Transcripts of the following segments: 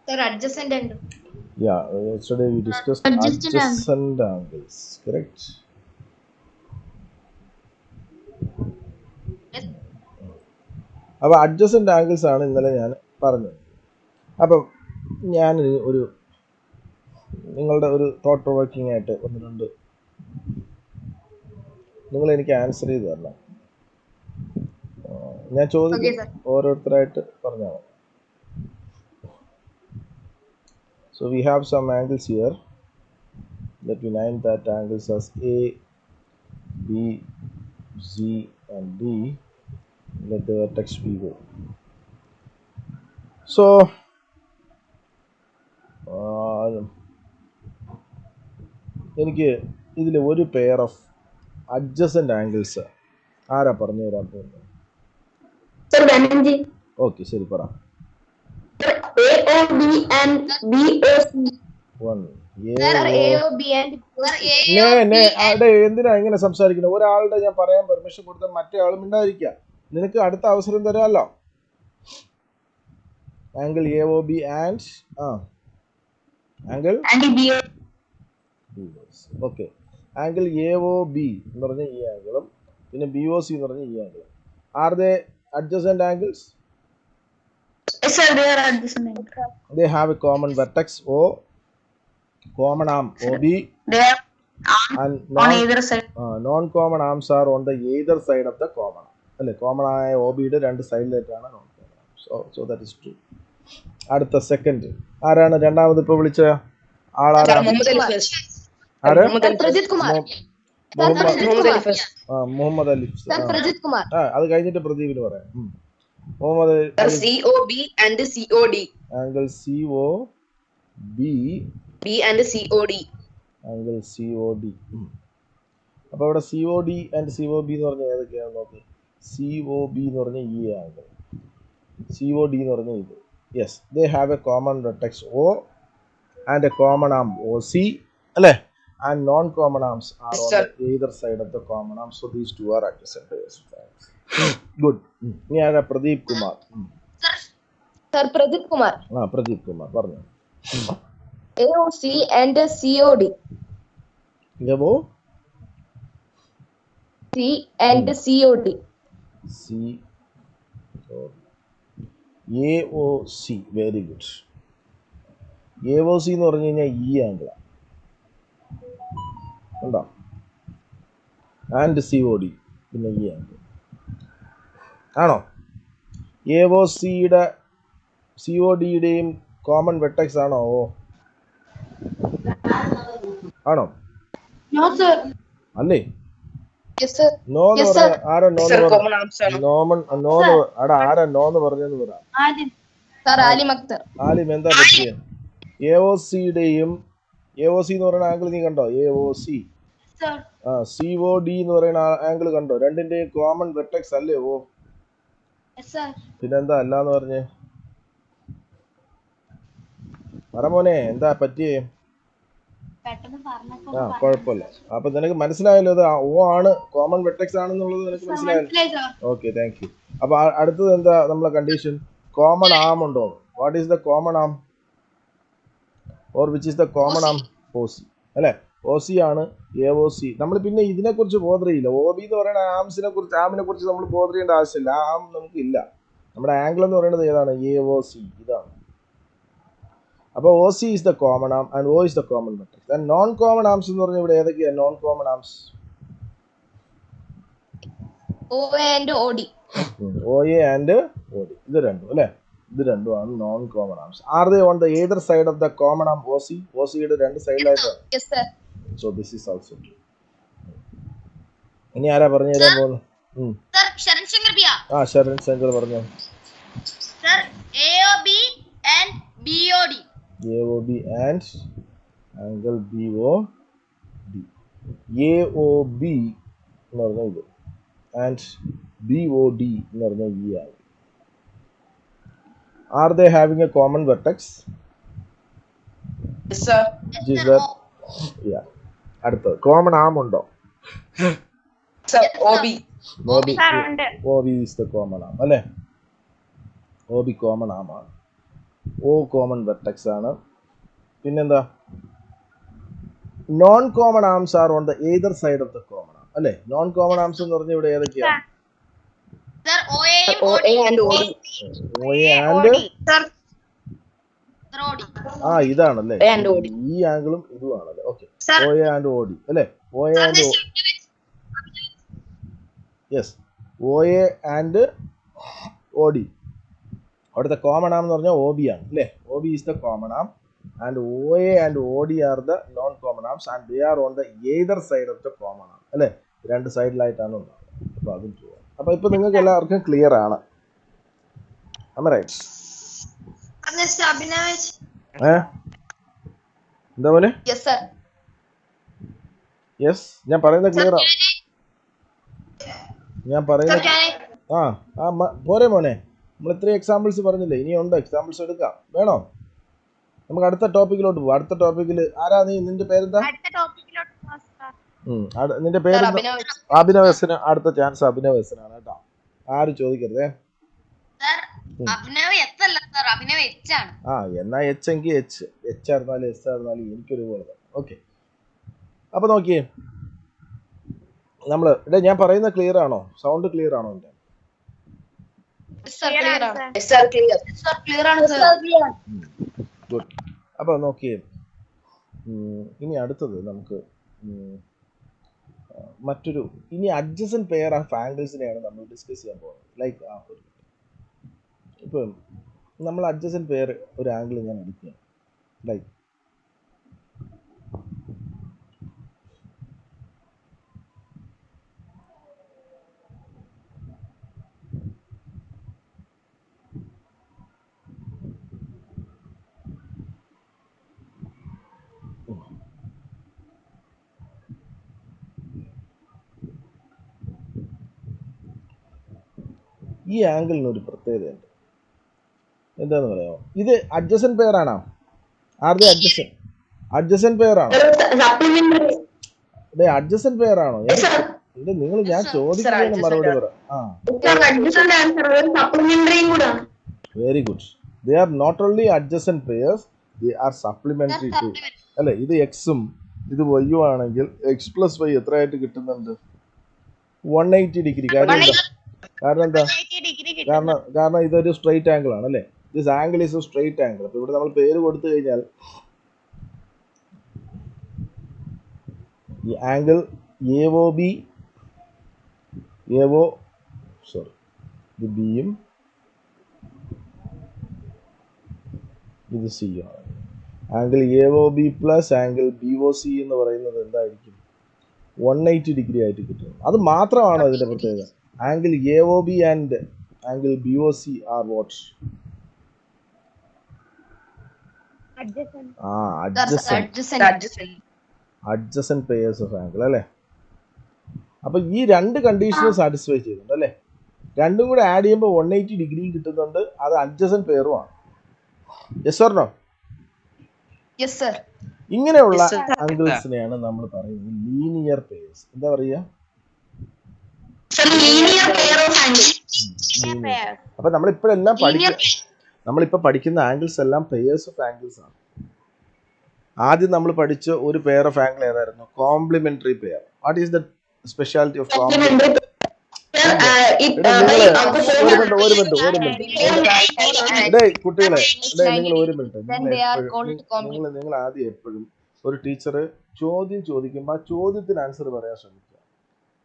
Sir, adjacent angle. Yeah, yesterday we discussed adjacent angles, correct? Yes. അപ്പോൾ adjacent angles ആണ് ഇന്നലെ ഞാൻ പറഞ്ഞത്. അപ്പം ഞാൻ ഒരു നിങ്ങളുടെ ഒരു തോട്ട് പ്രൊവോക്കിംഗ് ആയിട്ട് ഒന്ന് രണ്ട് നിങ്ങൾ എനിക്ക് ആൻസർ ചെയ്ത് തരണം. ഞാൻ ചോദിക്കും, ഓരോരുത്തരായിട്ട് പറഞ്ഞാൽ. So we have some angles here. Let me name that angles as A, B, C and D. Let the vertex be O. So എനിക്ക് ഇതിൽ ഒരു പെയർ ഓഫ് അഡ്ജസൻ്റ് ആംഗിൾസ് ആരാ പറഞ്ഞു തരാൻ പോകുന്നത്? ഓക്കെ, ശരി, പറ. എന്തിനാ ഇങ്ങനെ സംസാരിക്കുന്നത്? ഒരാളുടെ ഞാൻ പറയാൻ പെർമിഷൻ കൊടുത്താൽ മറ്റേ ആൾ മിണ്ടാതിരിക്കുക. നിനക്ക് അടുത്ത അവസരം തരാമല്ലോ. Angle AOB and angle okay. Angle AOB എന്ന് പറഞ്ഞ ഈ ആംഗിളും പിന്നെ BOC എന്ന് പറഞ്ഞ ഈ ആംഗിളും are they adjacent angles? Yes sir, they are adjacent angles. They have a common vertex O, common arm OB. They are on either side. Non-common arms are on the either side of the common arm. അല്ലേ, common ആയ OBയുടെ രണ്ട് സൈഡിലേക്കാണ് non common arm. So that is true. അടുത്ത second ആരാണ്? രണ്ടാമത് ഇപ്പോൾ വിളിച്ച ആളാരാ? മുഹമ്മദ് അലി. അത് കഴിഞ്ഞിട്ട് പ്രദീപിന് പറയാം. Muhammad COB and COD. Angle COB and COD. Angle COD. അപ്പോൾ ഇവിടെ COD ആൻഡ് COB എന്ന് പറഞ്ഞാൽ ഏതൊക്കെയാണെന്ന് നോക്കി. COB എന്ന് പറഞ്ഞ ഈ ആംഗിൾ, COD എന്ന് പറഞ്ഞ ഇത്. Yes, they have a common vertex O and a common arm OC, അല്ലേ? And non-common arms are on the either side of the common arm. So these two are adjacent angles. Good. ഇനി ആരാ? Pradeep Kumar. Sir, Pradeep Kumar. Pradeep Kumar പറഞ്ഞു. AOC and COD. Evo C and COD. AOC. Very good. AOC എന്ന് പറഞ്ഞു കഴിഞ്ഞാൽ ഈ ആംഗിളാണ്, ഉണ്ടോ? And COD പിന്നെ ഈ ആംഗിൾ ആണോ? AOCയുടെ CODയുടെയും കോമൺ വെർട്ടെക്സ് ആണോ O? ആണോ? അല്ലേ? നോന്ന് പറയാ. ആരാ നോന്ന് പറഞ്ഞെന്ന് പറ. ആലിം, എന്താ പറ്റിയ? AOCയുടെയും AOC എന്ന് പറയുന്ന ആംഗിൾ നീ കണ്ടോ? AOC. COD എന്ന് പറയുന്ന ആംഗിൾ കണ്ടോ? രണ്ടിന്റെയും കോമൺ വെർട്ടെക്സ് അല്ലേ O? പിന്നെന്താ അല്ലാന്ന് പറഞ്ഞേ? പറ മോനെ, എന്താ പറ്റിയേ? കുഴപ്പമില്ല. അപ്പൊ നിനക്ക് മനസ്സിലായല്ലോ, അത് O ആണ്, കോമൺ വെർട്ടെക്സ് ആണെന്നുള്ളത് നിനക്ക് മനസ്സിലായല്ലോ. Okay, thank you. അപ്പൊ അടുത്തത് എന്താ നമ്മളെ കണ്ടീഷൻ? കോമൺ ആം ഉണ്ടോ? What is the common arm or which is the common arm? OC, അല്ലെ? OC ആണ് AOC. നമ്മൾ പിന്നെ ഇതിനെ കുറിച്ച് ബോധർ ചെയ്യില്ല. OB എന്ന് പറയുന്ന ആമിനെ കുറിച്ച് നമ്മൾ ബോധർ ചെയ്യേണ്ട ആവശ്യമില്ല. ആം നമുക്ക് ഇല്ല. നമ്മുടെ ആംഗിൾ എന്ന് പറയുന്നത് ഏതാണ്? AOC, ഇതാണ്. അപ്പോൾ OC is the common arm and O is the common vertex. And non common arms എന്ന് പറഞ്ഞാൽ ഇവിടെ ഏതൊക്കെയാണ് non common arms? OA and OD. ഇത് രണ്ടും, അല്ലേ? ഇത് രണ്ടുമാണ് non common arms. Are they on the either side of the common arm OC? OCയുടെ രണ്ട് സൈഡിലായിട്ടാണ്. So this is also true. ഇനി ആരാ പറഞ്ഞു തരാൻ പോകുന്നു? ശരൺ ശങ്കർ പറഞ്ഞു. AOB and angle BOD. AOB എന്ന് പറഞ്ഞ ഇത് ആൻഡ് BOD എന്ന് പറഞ്ഞ ഈ angle. Are they having a common vertex? Yes sir. Yeah. അടുത്തത് കോമൺ ആം ഉണ്ടോ? Sir, OB. OB is the common arm, അല്ലേ? ഒ ബി കോമൺ ആമാണ്, ഒ കോമൺ വെർട്ടെക്സ് ആണ്. പിന്നെന്താ, non common arms are on the either side of the common arm അല്ലേ? Non common arms എന്ന് പറഞ്ഞ ഇവിടെ ഏതൊക്കെയാണ്? Sir, OA and OD. O A and Sir, OD. ഇതാണല്ലേ, And OD. ഈ ആംഗിളും ഇതുമാണല്ലേ. Okay, Sir. O A and O D അല്ലേ? O A and yes, O A and O D. അവിടുത്തെ കോമൺ ആം എന്ന് പറഞ്ഞാൽ ഒ ബി ആണ് അല്ലേ? O B is the common arm and O A and O D are the non common arms and they are on the either side of the common arm അല്ലേ? രണ്ട് സൈഡിലായിട്ടാണ് ഉണ്ടാവുന്നത്. അപ്പോൾ അതും പോവാം. അപ്പോൾ ഇപ്പോൾ നിങ്ങൾക്ക് എല്ലാവർക്കും ക്ലിയർ ആണ്. റൈറ്റ്? എന്താ പോലെ? Yes, sir. യെസ്, ഞാൻ പറയുന്നത് ക്ലിയർ ആണ്. ഞാൻ പറയുന്നത് പോരെ മോനെ, നമ്മൾ ഇത്രയും എക്സാമ്പിൾസ് പറഞ്ഞില്ലേ, ഇനിയുണ്ട് എക്സാമ്പിൾസ് എടുക്കാം. വേണോ? നമുക്ക് അടുത്ത ടോപ്പിക്കിലോട്ട് പോവാം. അടുത്ത ടോപ്പിക്കിൽ ആരാ നീ? നിന്റെ പേരെന്താ? നിന്റെ പേര് അഭിനവസന്. അടുത്ത ചാൻസ് അഭിനവസനാണ് കേട്ടോ, ആരും ചോദിക്കരുതേ. എന്നാ എച്ച് എങ്കിൽ എച്ച് ആയിരുന്നാലും എസ് ആയിരുന്നാലും എനിക്കൊരുപോലെ. ഓക്കെ, അപ്പൊ നോക്കിയേ, നമ്മള് ഞാൻ പറയുന്ന ക്ലിയർ ആണോ? സൗണ്ട് ക്ലിയർ ആണോ? എന്റെ ഗുഡ്. അപ്പൊ നോക്കിയേ, ഇനി അടുത്തത് നമുക്ക് മറ്റൊരു, ഇനി അഡ്ജസന്റ് പെയർ ഓഫ് ആംഗിൾസിനെയാണ് നമ്മൾ ഡിസ്കസ് ചെയ്യാൻ പോകുന്നത്. ലൈക്ക് ഇപ്പം നമ്മൾ അഡ്ജസന്റ് പെയർ ഒരു ആംഗിൾ ഞാൻ എടുക്കുകയാണ്. ലൈക്ക് ഈ ആംഗിളിന് ഒരു പ്രത്യേകതയുണ്ട്. എന്താന്ന് പറയാമോ? ഇത് അഡ്ജസന്റ് പെയർ ആണോ? ആരുടെ അഡ്ജസന്റ് പെയർ ആണോ? അഡ്ജസന്റ് പെയർ ആണോ? നിങ്ങൾ ഞാൻ ചോദിക്കുന്നതിന് മറുപടി പറ. Very good. They are not only adjacent pairs, they are supplementary too അല്ലെ? ഇത് എക്സും ഇത് വൈയും ആണെങ്കിൽ എക്സ് പ്ലസ് വൈ എത്രയായിട്ട് കിട്ടുന്നുണ്ട്? 180 ഡിഗ്രി. കാരണം എന്താ? കാരണം ഇതൊരു സ്ട്രെയിറ്റ് ആംഗിൾ ആണ് അല്ലേ? This angle is A straight angle. അപ്പൊ ഇവിടെ നമ്മൾ പേര് കൊടുത്തു കഴിഞ്ഞാൽ ഈ ആംഗിൾ ഇത് ബിയും ഇത് സിയും ആണ്. Angle AOB plus angle BOC എന്ന് പറയുന്നത് എന്തായിരിക്കും? 180 ഡിഗ്രി ആയിട്ട് കിട്ടും. അത് മാത്രമാണ് അതിന്റെ പ്രത്യേകത. Angle AOB and angle BOC are what? Adjacent pairs of angle അല്ലേ? അപ്പൊ ഈ രണ്ട് കണ്ടീഷനും സാറ്റിസ്ഫൈ ചെയ്യുന്നുണ്ട് അല്ലേ? രണ്ടും കൂടെ ആഡ് ചെയ്യുമ്പോൾ 180 ഡിഗ്രിയും കിട്ടുന്നുണ്ട്. അത് അഡ്ജസന്റ് പെയറുമാണ്. Yes or no? Yes sir. ഇങ്ങനെയുള്ള ആംഗിൾസിനെയാണ് നമ്മൾ പറയുന്നത് ലീനിയർ പെയർസ്. എന്താ പറയുക? അപ്പൊ നമ്മളിപ്പോ പഠിക്കുന്ന ആംഗിൾസ് എല്ലാം പെയർസ് ഓഫ് ആംഗിൾസ് ആണ്. ആദ്യം നമ്മൾ പഠിച്ച ഒരു പെയർ ഓഫ് ആംഗിൾ ഏതായിരുന്നു? Complementary pair. What is the speciality of complementary? കുട്ടികളെ നിങ്ങൾ ഒരു മിനിറ്റ്, നിങ്ങൾ ആദ്യം എപ്പോഴും ഒരു ടീച്ചർ ചോദ്യം ചോദിക്കുമ്പോൾ ആ ചോദ്യത്തിന് ആൻസർ പറയാൻ ശ്രമിക്കുക.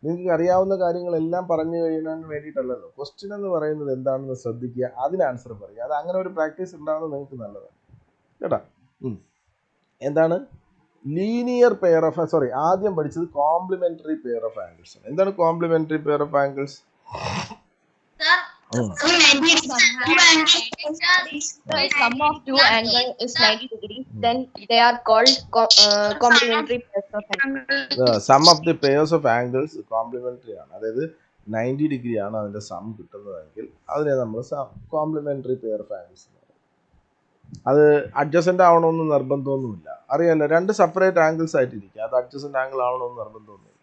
നിങ്ങൾക്ക് അറിയാവുന്ന കാര്യങ്ങളെല്ലാം പറഞ്ഞു കഴിയാൻ വേണ്ടിയിട്ടല്ലല്ലോ. ക്വസ്റ്റ്യൻ എന്ന് പറയുന്നത് എന്താണെന്ന് ശ്രദ്ധിക്കുക, അതിന് ആൻസർ പറയുക. അത് അങ്ങനെ ഒരു പ്രാക്ടീസ് ഉണ്ടാകുന്നത് നിങ്ങൾക്ക് നല്ലതാണ് കേട്ടാ. എന്താണ് ലീനിയർ പെയർ ഓഫ് ആദ്യം പഠിച്ചത് കോംപ്ലിമെന്ററി പെയർ ഓഫ് ആംഗിൾസ്. എന്താണ് complementary pair of angles? Sum of two angles is 90 degrees, then they are called complementary pairs of angles. The sum of the pairs of angles complementary ആണ്. അതായത് 90 degree ആണ് അതിന്റെ some കിട്ടുന്നതെങ്കിൽ അതിനെ നമ്മൾ complementary pair of angles. അത് adjacent ആവണമെന്ന് നിർബന്ധമൊന്നുമില്ല. അറിയാലോ, രണ്ട് സെപ്പറേറ്റ് ആംഗിൾസ് ആയിട്ടിരിക്കുക. അത് അഡ്ജസന്റ് ആംഗിൾ ആവണമെന്ന് നിർബന്ധമൊന്നുമില്ല.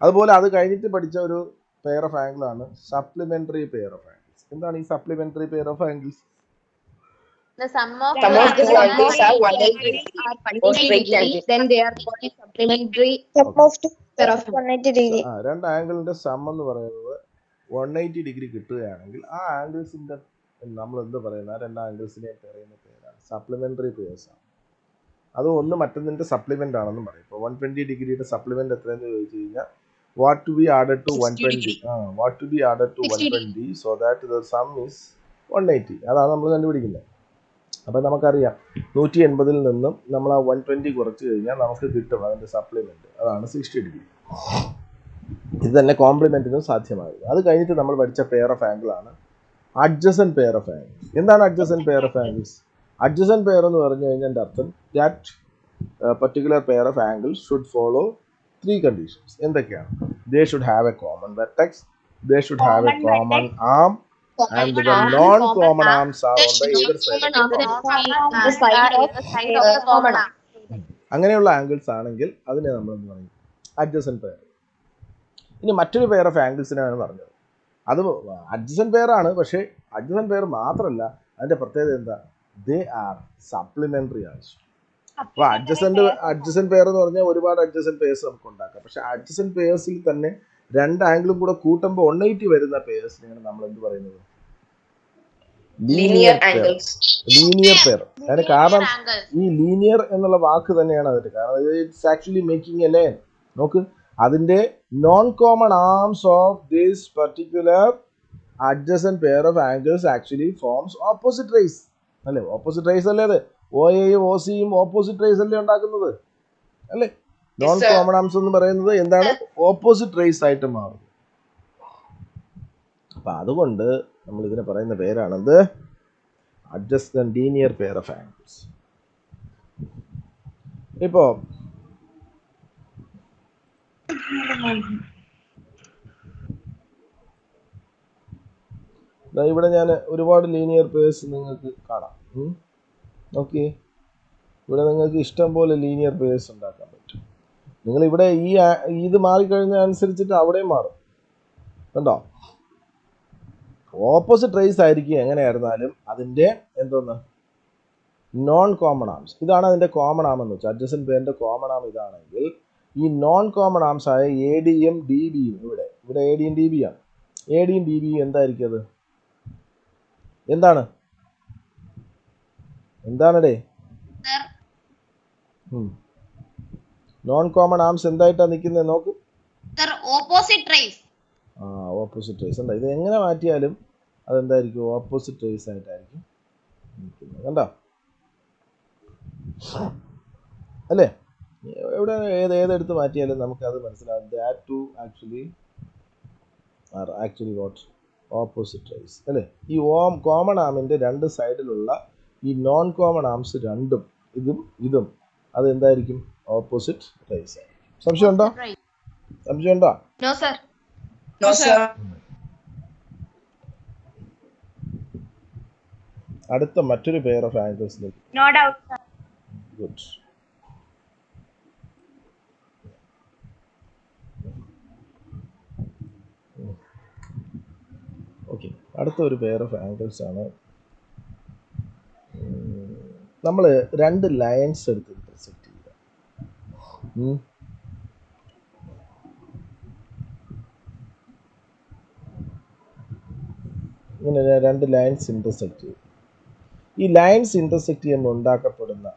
അതുപോലെ അത് കഴിഞ്ഞിട്ട് പഠിച്ച ഒരു പെയർ ഓഫ് ആംഗിൾ ആണ് സപ്ലിമെന്ററി പെയർ ഓഫ് ആംഗിൾസ്. എന്താണ് ഈ supplementary pair of angles? The sum of Some of the angles are 180 degrees, then they are called supplementary pair of 180 degree. രണ്ട് ആംഗിളിന്റെ സം എന്ന് പറയുന്നത് 180 ഡിഗ്രി കിട്ടുകയാണെങ്കിൽ ആ ആംഗിൾസിന്റെ നമ്മൾ എന്ത് പറയുന്ന ആ രണ്ട് ആംഗിൾസിനെ പറയുന്ന പേരാണ് സപ്ലിമെന്ററി പേഴ്സ് ആണ്. അത് ഒന്ന് മറ്റൊന്നിന്റെ സപ്ലിമെന്റ് ആണെന്നും പറയും. ഇപ്പോൾ 120 ഡിഗ്രിയുടെ സപ്ലിമെന്റ് എത്രയെന്ന് ചോദിച്ചു കഴിഞ്ഞാൽ what to be added to 120 what to be added to 120 so that the sum is 180. അതാണ് നമ്മൾ കണ്ടുപിടിക്കുന്നത്. അപ്പം നമുക്കറിയാം 180 നിന്നും നമ്മൾ ആ 120 കുറച്ച് കഴിഞ്ഞാൽ നമുക്ക് കിട്ടും അതിൻ്റെ സപ്ലിമെന്റ്, അതാണ് 60 ഡിഗ്രി. ഇത് തന്നെ കോംപ്ലിമെന്റിനും സാധ്യമാകും. അത് കഴിഞ്ഞിട്ട് നമ്മൾ പഠിച്ച പെയർ ഓഫ് ആംഗിൾ ആണ് അഡ്ജസന്റ് പെയർ ഓഫ് ആംഗിൾസ്. എന്താണ് adjacent pair of angles? Adjacent pair എന്ന് പറഞ്ഞു കഴിഞ്ഞാൽ എൻ്റെ അർത്ഥം that particular pair of angles should follow 3 conditions. എന്തൊക്കെയാണ്? They should have a common vertex, they should have a common arm, and the non-common arms are on the either side. the side of the common arm. അങ്ങനെയുള്ള angles ആണെങ്കിൽ അതിനെ നമ്മൾ എന്ത് പറയും? Adjacent pair. ഇനി മറ്റൊരു pair of ആംഗിൾസിനാണ് പറഞ്ഞത്. അത് അഡ്ജസന്റ് പെയർ ആണ്, പക്ഷേ അഡ്ജസന്റ് പെയർ മാത്രമല്ല, അതിന്റെ പ്രത്യേകത എന്താ? ദേ ആർ സപ്ലിമെന്ററി ആൾസോ. അപ്പോൾ അഡ്ജസന്റ് പെയർ എന്ന് പറഞ്ഞാൽ ഒരുപാട് അഡ്ജസന്റ് പെയർസ് നമുക്ക് ഉണ്ടാക്കാം. പക്ഷെ അഡ്ജസന്റ് പെയർസിൽ തന്നെ രണ്ട് ആംഗിളും കൂടെ കൂട്ടുമ്പോൾ 180 വരുന്ന പെയർസിനെയാണ് നമ്മൾ എന്ത് പറയുന്നത്? Linear pair. അതിന് കാരണം ഈ ലീനിയർ എന്നുള്ള വാക്ക് തന്നെയാണ് അതിന്റെ കാരണം. It's actually making a line. നോക്ക്, അതിന്റെ non common arms of this particular adjacent pair of angles actually forms opposite rays അല്ലേ? ഓപ്പോസിറ്റ് റേസ് അല്ലേ? അത് OAയും OCയും ഓപ്പോസിറ്റ് റേസ് അല്ലേ ഉണ്ടാക്കുന്നത് അല്ലേ? നോൺ കോമൺ ആംസ് എന്ന് പറയുന്നത് എന്താണ്? ഓപ്പോസിറ്റ് റേസ് ആയിട്ട് മാറും. അപ്പൊ അതുകൊണ്ട് നമ്മൾ ഇതിനെ പറയുന്ന പേരാണത് adjacent linear pair of angles. ഇപ്പോ ഇവിടെ ഞാൻ ഒരുപാട് ലീനിയർ പെയർസ് നിങ്ങൾക്ക് കാണാം. ഓക്കെ, ഇവിടെ നിങ്ങൾക്ക് ഇഷ്ടം പോലെ ലീനിയർ പെയർസ് ഉണ്ടാക്കാൻ പറ്റും. നിങ്ങൾ ഇവിടെ ഇത് മാറിക്കഴിഞ്ഞ അനുസരിച്ചിട്ട് അവിടെയും മാറും. കണ്ടോ? ഓപ്പോസിറ്റ് റേസ് ആയിരിക്കും എങ്ങനെയായിരുന്നാലും അതിൻ്റെ എന്തോന്ന് നോൺ കോമൺ ആംസ്. ഇതാണ് അതിൻ്റെ കോമൺ ആം എന്ന് വെച്ചാൽ അഡ്ജസന്റ് പെയറിൻ്റെ കോമൺ ആം ഇതാണെങ്കിൽ ഈ നോൺ കോമൺ ആംസ് ആയ ADയും DBയും ഇവിടെ ADയും DB ആണ്. ADയും DBയും എന്തായിരിക്കും? അത് എന്താണടേ? നോൺ കോമൺ ആംസ് എന്തായിട്ടാണ് നിൽക്കുന്നത്? നോക്ക്, ഓപ്പോസിറ്റ് റേസ്. ഓപ്പോസിറ്റ് റേസ് ഉണ്ട്. ഇത് എങ്ങനെ മാറ്റിയാലും അതെന്തായിരിക്കും? ഓപ്പോസിറ്റ് റേസ് ആയിട്ടായിരിക്കും നിൽക്കുന്നത്. കണ്ടോ അല്ലേ? എവിടെ ഏതെടുത്ത് മാറ്റിയാലും നമുക്ക് അത് മനസ്സിലാവും. That to actually what opposite rays അല്ലേ? ഈ കോമൺ ആമിന്റെ രണ്ട് സൈഡിലുള്ള ഈ നോൺ കോമൺ ആംസ് രണ്ടും ഇതും അതെന്തായിരിക്കും? Opposite rays. സംശയമുണ്ടോ? No sir. അടുത്ത മറ്റൊരു പെയർ ഓഫ് ആംഗിൾസിലേക്ക്. No doubt, sir. Good. Okay, അടുത്ത ഒരു പെയർ ഓഫ് ആംഗിൾസ് ആണ്. നമ്മൾ രണ്ട് ലൈൻസ് എടുത്ത് ഇന്റർസെക്ട് ചെയ്യുക. ഇങ്ങനെ രണ്ട് ലൈൻസ് ഇന്റർസെക്ട് ചെയ്യും. ഈ ലൈൻസ് ഇന്റർസെക്ട് ചെയ്യുമ്പോൾ ഉണ്ടാക്കപ്പെടുന്ന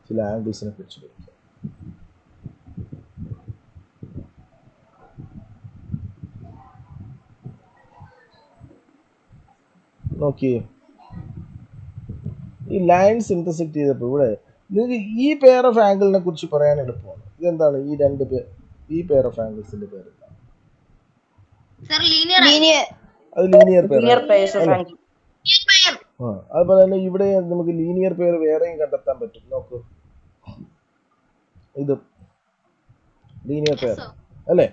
ചില ആംഗിൾസിനെ കുറിച്ച് പഠിക്കാം. നോക്കിയേ, ഈ ലൈൻസ് ഇന്റർസെക്ട് ചെയ്തപ്പോൾ ഇവിടെ നിങ്ങൾക്ക് ഈ പെയർ ഓഫ് ആംഗിളിനെ കുറിച്ച് പറയാൻ എളുപ്പമാണ്. ഇതെന്താണ്? ഈ പെയർ ഓഫ് ആംഗിൾസിന്റെ പേര് എന്താണ്? അത് ലീനിയർ പെയർ. അതുപോലെ തന്നെ ഇവിടെ നമുക്ക് ലീനിയർ പെയർ വേറെയും കണ്ടെത്താൻ പറ്റും. നോക്കൂ, ഇത് ലീനിയർ പെയർ അല്ലേ?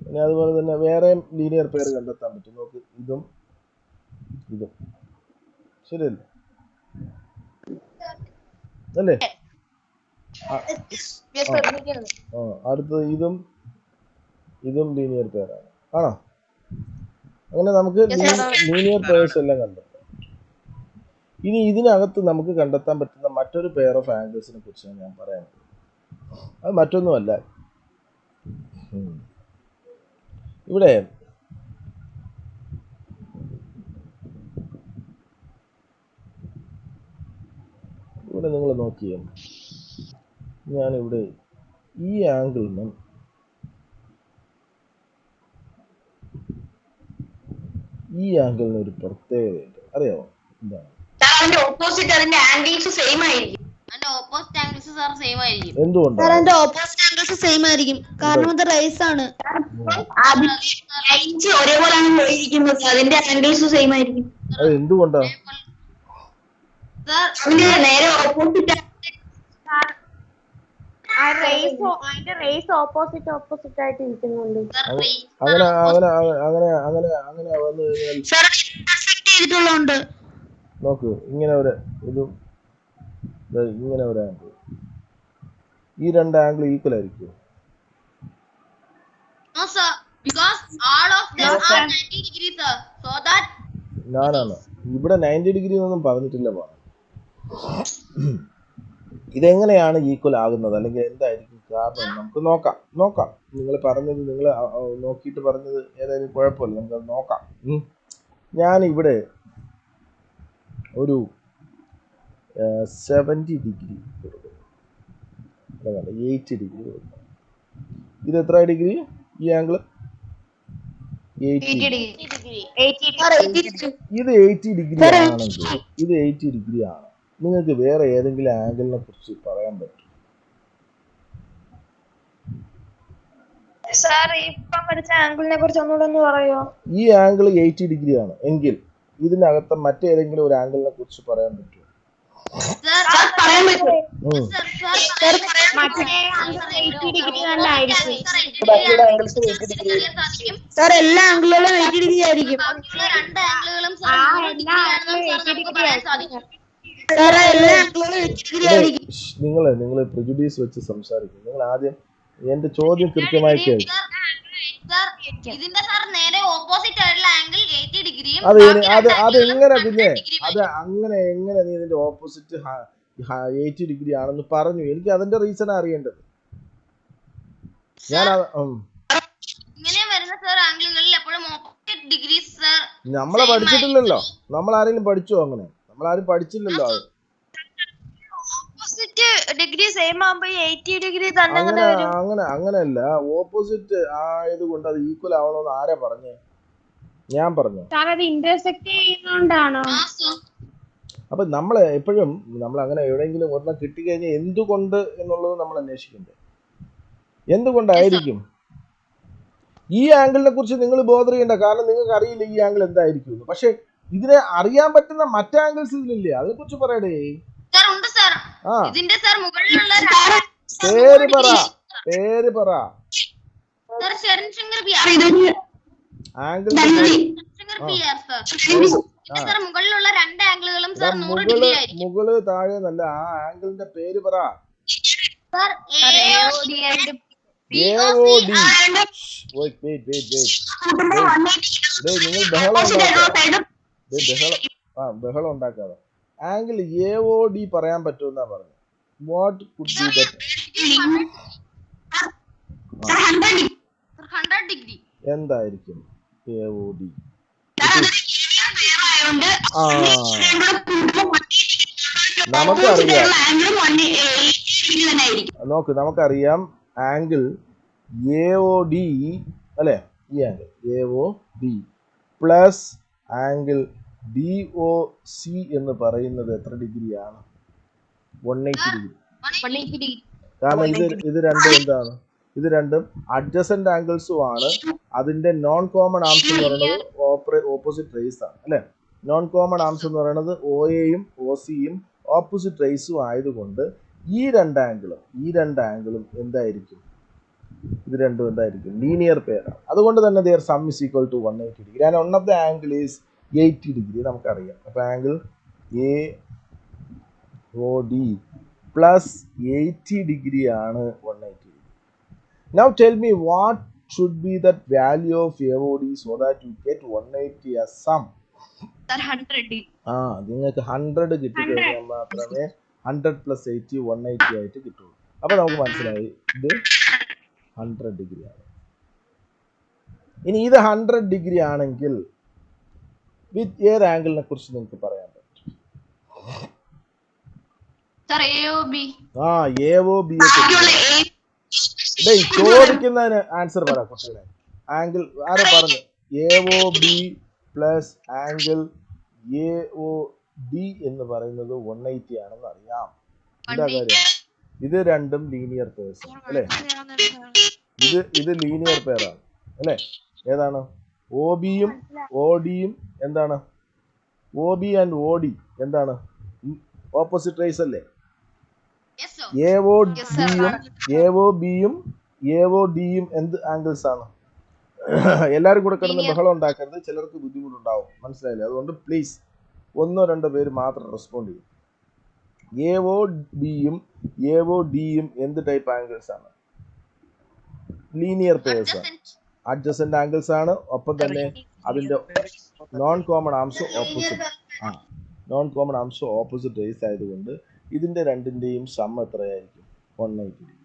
പിന്നെ അതുപോലെ തന്നെ വേറെയും ലീനിയർ പെയർ കണ്ടെത്താൻ പറ്റും. നോക്ക്, ഇതും ശരിയല്ലേ അല്ലേ? അടുത്തത് ഇതും ലീനിയർ പെയർ ആണ്. ആണോ? അങ്ങനെ നമുക്ക് ലീനിയർ പെയർസ് എല്ലാം കണ്ടെത്താം. ഇനി ഇതിനകത്ത് നമുക്ക് കണ്ടെത്താൻ പറ്റുന്ന മറ്റൊരു പെയർ ഓഫ് ആംഗിൾസിനെ കുറിച്ചാണ് ഞാൻ പറയാൻ പോകുന്നത്. അത് മറ്റൊന്നുമല്ല, ഇവിടെ നിങ്ങൾ നോക്കിയേ, ഞാനിവിടെ ഈ ആംഗിളിനും ഈ ആംഗിളിന് ഒരു പ്രത്യേകതയുണ്ട്, അറിയാമോ? എന്താണ്? ഓപ്പോസിറ്റ് അതിന്റെ ആംഗിൾസ് സെയിം ആയിരിക്കും. ഓപ്പോസിറ്റ് ആംഗിൾസ് സാർ സെയിം ആയിരിക്കും. എന്തുകൊണ്ടാണ്? ഓപ്പോസിറ്റ് ആംഗിൾസ് സെയിം ആയിരിക്കും, കാരണം ഇത് റേസ് ആണ്. ഒരേപോലെയാണ് പോയിരിക്കുന്നത്, അതിന്റെ ആംഗിൾസ് സെയിം ആയിരിക്കും. അത് എന്തുകൊണ്ടാണ്? നേരെ ഓപ്പോസിറ്റ് ഓപ്പോസിറ്റ് ആയിട്ട് ഇരിക്കുന്നുണ്ട്. അങ്ങനെ അങ്ങനെ അങ്ങനെ അങ്ങനെ അങ്ങനെ വന്നു കഴിഞ്ഞാൽ നോക്ക്, ഇങ്ങനെ ഒരു ഇതും ഇങ്ങനെ ഒരു ആംഗിൾ, ഈ രണ്ട് ആംഗിൾ ഈക്വൽ ആയിരിക്കും. ഞാനാണ് ഇവിടെ 90 ഡിഗ്രി എന്നൊന്നും പറഞ്ഞിട്ടില്ല. ഇതെങ്ങനെയാണ് ഈക്വൽ ആകുന്നത്, അല്ലെങ്കിൽ എന്തായിരിക്കും കാരണം നമുക്ക് നോക്കാം. നിങ്ങൾ പറഞ്ഞത്, നിങ്ങൾ നോക്കിയിട്ട് പറഞ്ഞത് ഏതായാലും കുഴപ്പമില്ല, നമുക്കത് നോക്കാം. ഞാൻ ഇവിടെ ഒരു 70 ഡിഗ്രി കൊടുക്കുന്നു, 80 ഡിഗ്രി കൊടുക്കുന്നു. ഇത് എത്ര ഡിഗ്രി? ഈ ആംഗിൾ 80 ഡിഗ്രി. ഇത് 80 ഡിഗ്രി ആണെങ്കിൽ, ഇത് 80 ഡിഗ്രി ആണ്, നിങ്ങൾക്ക് വേറെ ഏതെങ്കിലും ആംഗിളിനെ കുറിച്ച് പറയാൻ പറ്റും? ഈ ആംഗിൾ 80 ഡിഗ്രി ആണ് എങ്കിൽ ഇതിനകത്ത് മറ്റേതെങ്കിലും ഒരു ആംഗിളിനെ കുറിച്ച് പറയാൻ പറ്റുമോ? എല്ലാ ആംഗിളുകളും 80 ഡിഗ്രി ആയിരിക്കും. നിങ്ങൾ പ്രിജുഡീസ് വെച്ച് സംസാരിക്കും. നിങ്ങൾ ആദ്യം എന്റെ ചോദ്യം കൃത്യമായി കേൾക്കും. അതെങ്ങനെ കുഞ്ഞെ, അത് അങ്ങനെ എങ്ങനെ നീ ഇതിന്റെ ഓപ്പോസിറ്റ് 80 ഡിഗ്രി ആണെന്ന് പറഞ്ഞു? എനിക്ക് അതിന്റെ റീസൺ അറിയേണ്ടത്. ഞാൻ നമ്മളെ പഠിച്ചിട്ടില്ലല്ലോ, നമ്മൾ ആരെങ്കിലും പഠിച്ചോ? അങ്ങനെ നമ്മളാരും പഠിച്ചില്ലല്ലോ. അങ്ങനെയല്ല, ഓപ്പോസിറ്റ് ആയതുകൊണ്ട് അത് ഈക്വൽ ആവണമെന്ന് ആരാ പറഞ്ഞേ? ഞാൻ പറഞ്ഞു. അപ്പൊ നമ്മൾ എപ്പോഴും നമ്മൾ അങ്ങനെ എവിടെയെങ്കിലും ഒരെണ്ണം കിട്ടിക്കഴിഞ്ഞാൽ എന്തുകൊണ്ട് എന്നുള്ളത് നമ്മൾ അന്വേഷിക്കണ്ടേ? എന്തുകൊണ്ടായിരിക്കും? ഈ ആംഗിളിനെ കുറിച്ച് നിങ്ങൾ ബോധർ ചെയ്യണ്ട, കാരണം നിങ്ങൾക്ക് അറിയില്ല ഈ ആംഗിൾ എന്തായിരിക്കും. പക്ഷെ ഇതിനെ അറിയാൻ പറ്റുന്ന മറ്റു ആംഗിൾസ് ഇതിലില്ലേ, അതിനെ കുറിച്ച് പറയടേ. പേര് പറ. ആംഗിൾ മുകള് താഴെ നല്ല ആ ആംഗിളിന്റെ പേര് പറ. AOD. നിങ്ങൾ ബഹളം ഉണ്ടാക്കാതെ. ആംഗിൾ AOD പറയാൻ പറ്റുമെന്നാ പറഞ്ഞു. What could be that? എന്തായിരിക്കും AOD? നമുക്കറിയാം, നോക്ക്, നമുക്കറിയാം ആംഗിൾ AOD അല്ലെ? ഈ angle AOD plus angle DOC എന്ന് പറയുന്നത് എത്ര ഡിഗ്രിയാണ്? 180 ഡിഗ്രി. കാരണം ഇത് രണ്ടും എന്താണ്? ഇത് രണ്ടും അഡ്ജസന്റ് ആംഗിൾസും ആണ്. അതിന്റെ നോൺ കോമൺ ആംസ് എന്ന് പറയുന്നത് ഓപ്പോസിറ്റ് റേസ് ആണ് അല്ലെ? നോൺ കോമൺ ആംസ് എന്ന് പറയുന്നത് OAയും OCയും ഓപ്പോസിറ്റ് റേസും ആയതുകൊണ്ട് ഈ രണ്ട് ആംഗിളും എന്തായിരിക്കും? ഇത് രണ്ടും എന്തായിരിക്കും? ലീനിയർ പെയർ ആണ്. അതുകൊണ്ട് തന്നെ their sum is equal to 180 degree and one of the angle is 80 degree നമുക്കറിയാം. അപ്പൊ ആംഗിൾ AOD പ്ലസ് 80 ഡിഗ്രി ആണ് 180 degree. Now tell me what should be that value of AOD so that you get 180 as sum? Sir, 100. ആ നിങ്ങൾക്ക് 100 കിട്ടിക്കഴിഞ്ഞാൽ മാത്രമേ 100 + 80 180 ആയിട്ട് കിട്ടുള്ളൂ. അപ്പൊ നമുക്ക് മനസ്സിലായി ഇത് 100 ഡിഗ്രി ആണ്. ഇനി ഇത് 100 ഡിഗ്രി ആണെങ്കിൽ വിത്ത് ഏത് ആംഗിളിനെ കുറിച്ച് നിങ്ങൾക്ക് പറയാൻ പറ്റും? Sir, AOB. ആ AOB ചോദിക്കുന്നതിന് ആൻസർ പറ കുട്ടികളെ. ആംഗിൾ ആരെ പറഞ്ഞു? AOB പ്ലസ് ആംഗിൾ AOD എന്ന് പറയുന്നത് 180 ആണെന്ന് അറിയാം. എന്താ കാര്യം? ഇത് രണ്ടും ലീനിയർ പേഴ്സ് അല്ലേ? ഇത് ലീനിയർ പെയറാണ് അല്ലേ? ഏതാണ്? OBയും ODയും എന്താണ്? OB ആൻഡ് OD എന്താണ്? ഓപ്പോസിറ്റ് റേസ് അല്ലേ? Yes, sir. AOBയും AODയും എന്ത് ആംഗിൾസ് ആണ്? എല്ലാവരും കൂടെ കിടന്ന് ബഹളം ഉണ്ടാക്കരുത്, ചിലർക്ക് ബുദ്ധിമുട്ടുണ്ടാവും. മനസ്സിലായില്ലേ? അതുകൊണ്ട് പ്ലീസ് 1-2 പേര് മാത്രം റെസ്പോണ്ട് ചെയ്യും. AOBയും AODയും എന്ത് ടൈപ്പ് ആംഗിൾസ് ആണ്? ലീനിയർ പേഴ്സ് ആണ്, അഡ്ജസന്റ് ആംഗിൾസ് ആണ്. ഒപ്പം തന്നെ അതിന്റെ non common arms opposite rays ആയതുകൊണ്ട് ഇതിന്റെ രണ്ടിന്റെയും സം എത്രയായിരിക്കും? 180 ഡിഗ്രി.